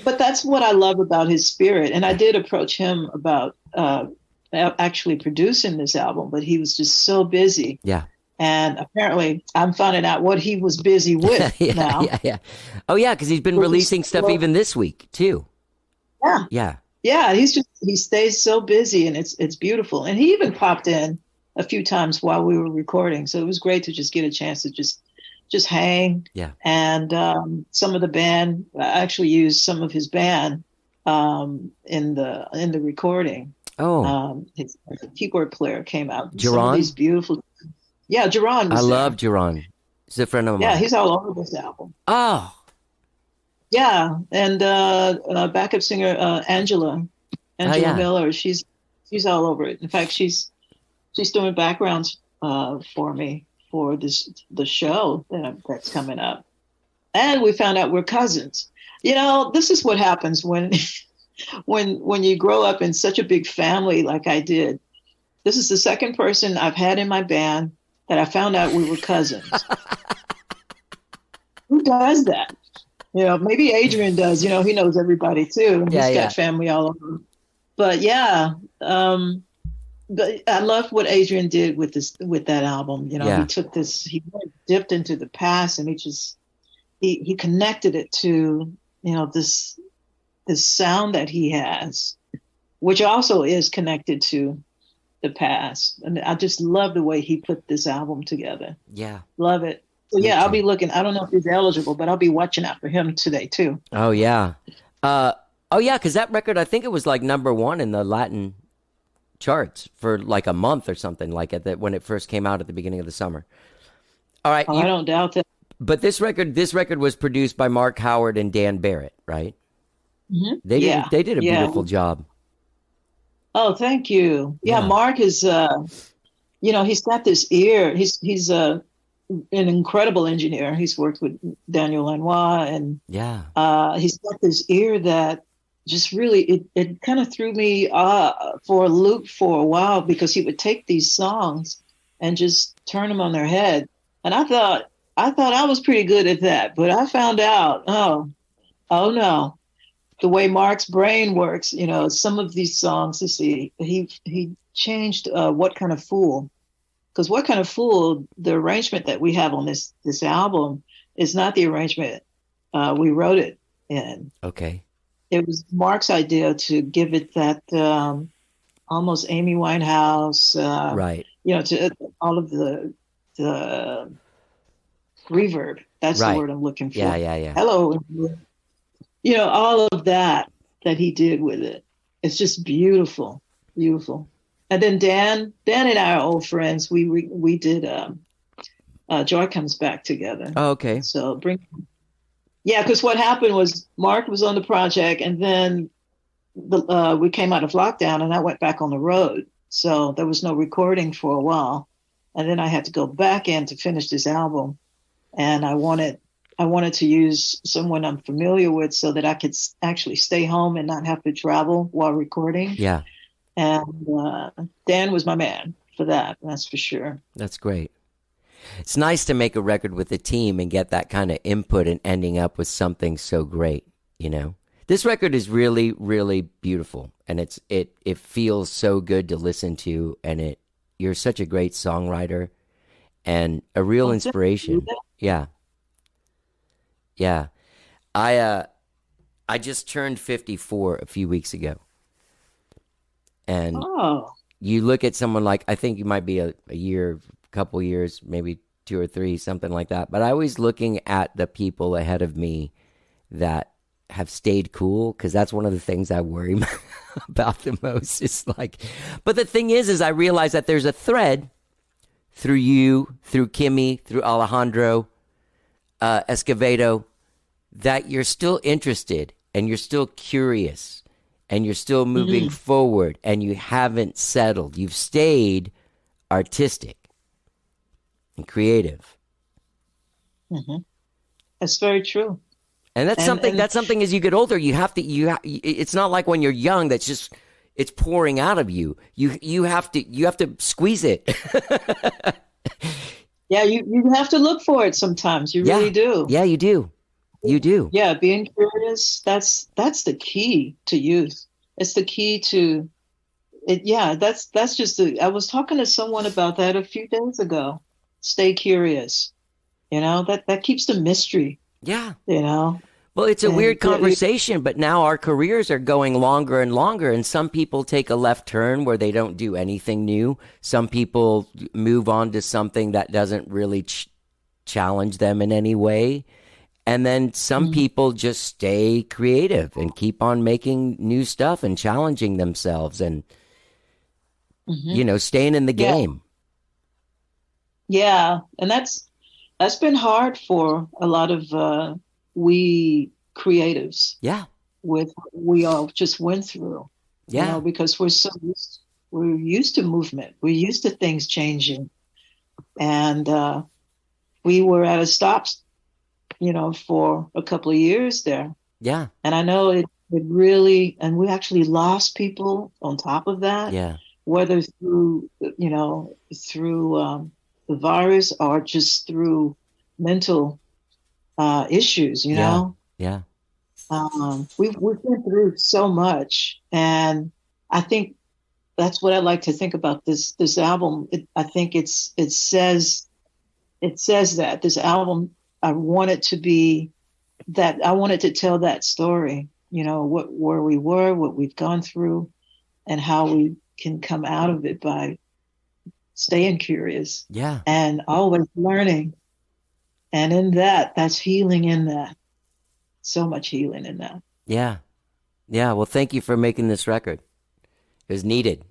but that's what I love about his spirit. And I did approach him about actually producing this album, but he was just so busy. Yeah. And apparently I'm finding out what he was busy with now. Yeah. Oh, yeah, because he's been releasing stuff even this week, too. Yeah. Yeah. Yeah, he stays so busy, and it's beautiful. And he even popped in a few times while we were recording. So it was great to just get a chance to just just hang. Yeah. And some of the band, I actually used some of his band in the recording. His keyboard player came out. Some of these beautiful. Yeah, Jerron was there. love Jerron. He's a friend of mine. Yeah, he's all over this album. Oh. Yeah, and backup singer Angela Miller, she's all over it. In fact, she's doing backgrounds for me for the show that's coming up. And we found out we're cousins. You know, this is what happens when when you grow up in such a big family like I did. This is the second person I've had in my band that I found out we were cousins. Who does that? You know, maybe Adrian does. You know, he knows everybody too. And he's got family all over. But yeah, but I love what Adrian did with that album. You know, he took this, he dipped into the past, and he connected it to, you know, this sound that he has, which also is connected to the past. And I just love the way he put this album together. Yeah, love it. So yeah, I'll be looking. I don't know if he's eligible, but I'll be watching out for him today too. Oh yeah, because that record, I think it was like #1 in the Latin charts for like a month or something, like when it first came out at the beginning of the summer. All right, I don't doubt that. But this record was produced by Mark Howard and Dan Barrett, right? Mm-hmm. They did a beautiful job. Oh, thank you. Yeah, Mark is, you know, he's got this ear. He's an incredible engineer. He's worked with Daniel Lanois, and he's got this ear that just really it kind of threw me for a loop for a while, because he would take these songs and just turn them on their head. And I thought I was pretty good at that, but I found out, oh no, the way Mark's brain works, you know, some of these songs, you see, he changed What Kind of Fool. Because What Kind of Fool, the arrangement that we have on this album is not the arrangement we wrote it in. Okay. It was Mark's idea to give it that almost Amy Winehouse, right? You know, to all of the reverb. That's the word I'm looking for. Yeah. Hello, you know, all of that he did with it. It's just beautiful, beautiful. And then Dan and I are old friends. We did Joy Comes Back together. Oh, okay. So because what happened was Mark was on the project, and then we came out of lockdown, and I went back on the road. So there was no recording for a while, and then I had to go back in to finish this album, and I wanted to use someone I'm familiar with so that I could actually stay home and not have to travel while recording. Yeah. And Dan was my man for that. That's for sure. That's great. It's nice to make a record with a team and get that kind of input and ending up with something so great, you know? This record is really, really beautiful, and it feels so good to listen to, and you're such a great songwriter and a real inspiration. Yeah. Yeah. I just turned 54 a few weeks ago. And you look at someone like, I think you might be a year, couple years, maybe 2 or 3, something like that. But I always looking at the people ahead of me that have stayed cool, because that's one of the things I worry about the most. Is like, but the thing is I realize that there's a thread through you, through Kimmy, through Alejandro, Escovedo, that you're still interested and you're still curious and you're still moving forward, and you haven't settled. You've stayed artistic and creative. Mm-hmm. That's very true. And that's something as you get older, it's not like when you're young, it's pouring out of you. You have to squeeze it. Yeah, you have to look for it sometimes. You really do. Yeah, you do. You do. Yeah, being curious, that's the key to youth. It's the key to it. Yeah, that's just I was talking to someone about that a few days ago. Stay curious. You know, that keeps the mystery. Yeah. You know. Well, it's a weird conversation, but now our careers are going longer and longer, and some people take a left turn where they don't do anything new. Some people move on to something that doesn't really challenge them in any way. And then some people just stay creative and keep on making new stuff and challenging themselves and, staying in the game. Yeah. And that's been hard for a lot of we creatives Yeah. with what we all just went through. Yeah. Because we're used to movement. We're used to things changing. And we were at a stop, for a couple of years there. Yeah. And I know it really, and we actually lost people on top of that. Yeah. Whether through the virus or just through mental issues, Yeah. We've been through so much, and I think that's what I like to think about this album. I think it says that this album, I want it to be that. I wanted to tell that story, where we were, what we've gone through, and how we can come out of it by staying curious. Yeah. And always learning. And in that's healing in that. So much healing in that. Yeah. Yeah. Well, thank you for making this record. It was needed.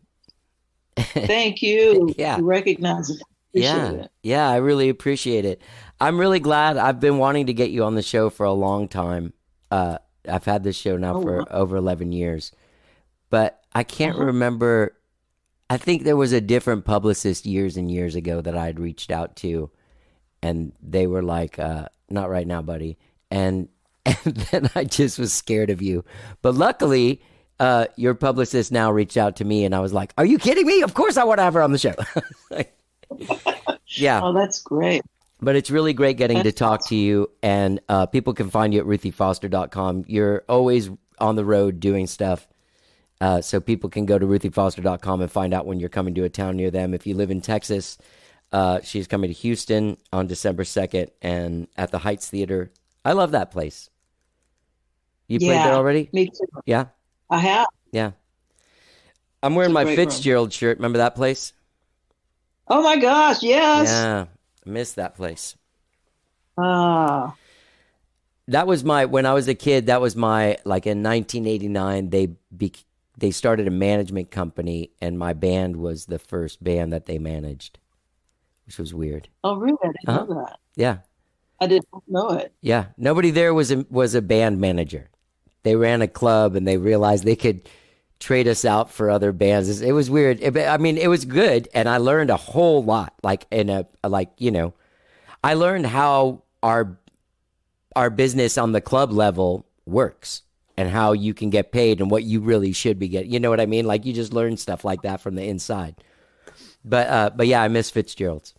Thank you Yeah. for recognizing it. Appreciate it. Yeah, I really appreciate it. I'm really glad. I've been wanting to get you on the show for a long time. I've had this show now for over 11 years. But I can't remember. I think there was a different publicist years and years ago that I had reached out to. And they were like, not right now, buddy. And then I just was scared of you. But luckily, your publicist now reached out to me, and I was like, are you kidding me? Of course I want to have her on the show. Yeah. Oh, that's great. But it's really great getting to talk to you, and people can find you at ruthiefoster.com. You're always on the road doing stuff, so people can go to ruthiefoster.com and find out when you're coming to a town near them. If you live in Texas, she's coming to Houston on December 2nd and at the Heights Theater. I love that place. You played there already? Me too. Yeah? I have. Yeah. I'm wearing my great room. Fitzgerald shirt. Remember that place? Oh my gosh, yes. Yeah. I miss that place. Ah. That was when I was a kid, that was like in 1989, they started a management company, and my band was the first band that they managed, which was weird. Oh, really? I didn't know that. Yeah. I didn't know it. Yeah. Nobody there was a band manager. They ran a club, and they realized they could trade us out for other bands. It was weird. It was good, and I learned a whole lot. I learned how our business on the club level works and how you can get paid and what you really should be getting. You know what I mean? Like, you just learn stuff like that from the inside. But yeah, I miss Fitzgerald's.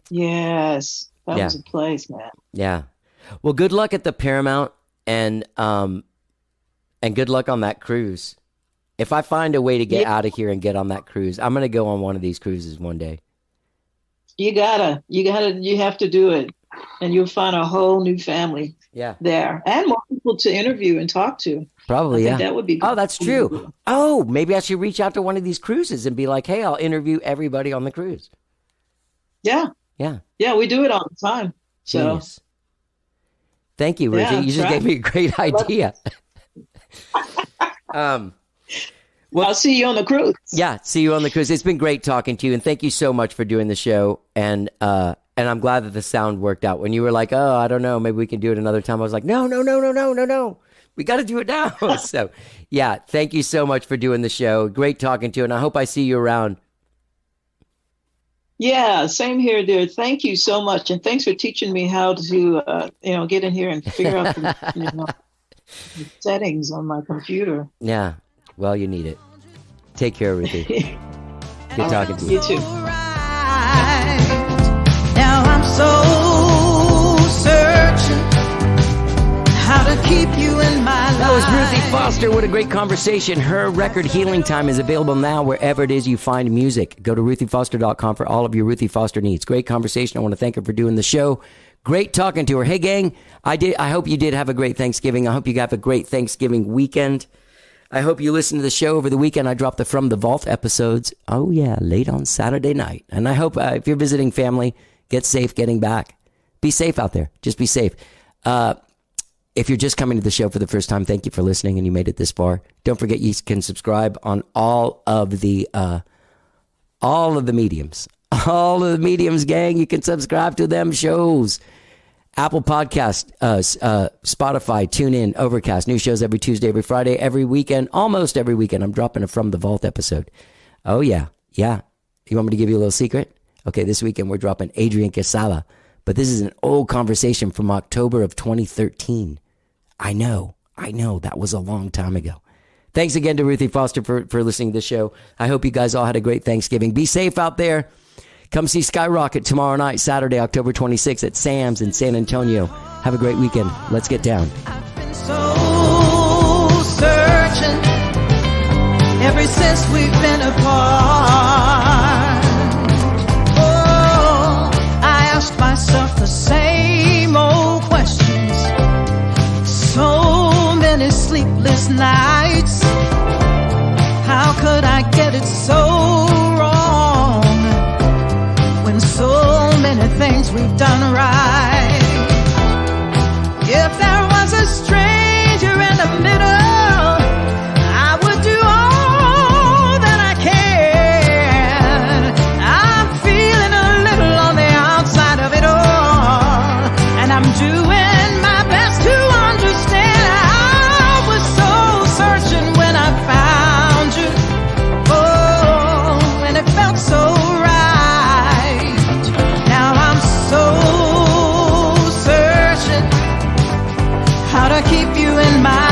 Yes. That was a place, man. Yeah. Well, good luck at the Paramount, and good luck on that cruise. If I find a way to get out of here and get on that cruise, I'm going to go on one of these cruises one day. You have to do it. And you'll find a whole new family there, and more people to interview and talk to. Probably, I think that would be good. Oh, that's true. Oh, maybe I should reach out to one of these cruises and be like, hey, I'll interview everybody on the cruise. Yeah. Yeah. Yeah, we do it all the time. Genius. So. Thank you, Ruthie. You just gave me a great idea. Well, I'll see you on the cruise. Yeah, see you on the cruise. It's been great talking to you, and thank you so much for doing the show. And I'm glad that the sound worked out. When you were like, oh, I don't know, maybe we can do it another time, I was like, no. We got to do it now. So, yeah, thank you so much for doing the show. Great talking to you, and I hope I see you around. Yeah, same here, dear. Thank you so much, and thanks for teaching me how to, get in here and figure out the settings on my computer. Yeah, well, you need it. Take care, Ruthie. Good talking to you. You too. Now I'm so searching how to keep you in my life. That was Ruthie Foster. What a great conversation. Her record Healing Time is available now wherever it is you find music. Go to ruthiefoster.com for all of your Ruthie Foster needs. Great conversation. I want to thank her for doing the show. Great talking to her. Hey, gang, I hope you did have a great Thanksgiving. I hope you have a great Thanksgiving weekend. I hope you listened to the show over the weekend. I dropped the From the Vault episodes. Oh, yeah, late on Saturday night. And I hope if you're visiting family, get safe getting back. be safe out there. Just be safe. If you're just coming to the show for the first time, thank you for listening and you made it this far. Don't forget you can subscribe on all of the mediums. All of the mediums, gang. You can subscribe to them shows. Apple Podcast, Spotify, TuneIn, Overcast. New shows every Tuesday, every Friday, every weekend. Almost every weekend. I'm dropping a From the Vault episode. Oh, yeah. Yeah. You want me to give you a little secret? Okay, this weekend we're dropping Adrian Quesada. But this is an old conversation from October of 2013. I know. That was a long time ago. Thanks again to Ruthie Foster for listening to the show. I hope you guys all had a great Thanksgiving. Be safe out there. Come see Skyrocket tomorrow night, Saturday, October 26th at Sam's in San Antonio. Have a great weekend. Let's get down. I've been so searching ever since we've been apart. Oh, I ask myself the same old questions. So many sleepless nights. How could I get it so wrong when so many things we've done right? If there was a stranger in the middle, I would do all that I can. I'm feeling a little on the outside of it all, and I'm doing my best to understand. I was so searching when I found you. Oh, and it felt so right. Now I'm so searching how to keep you in my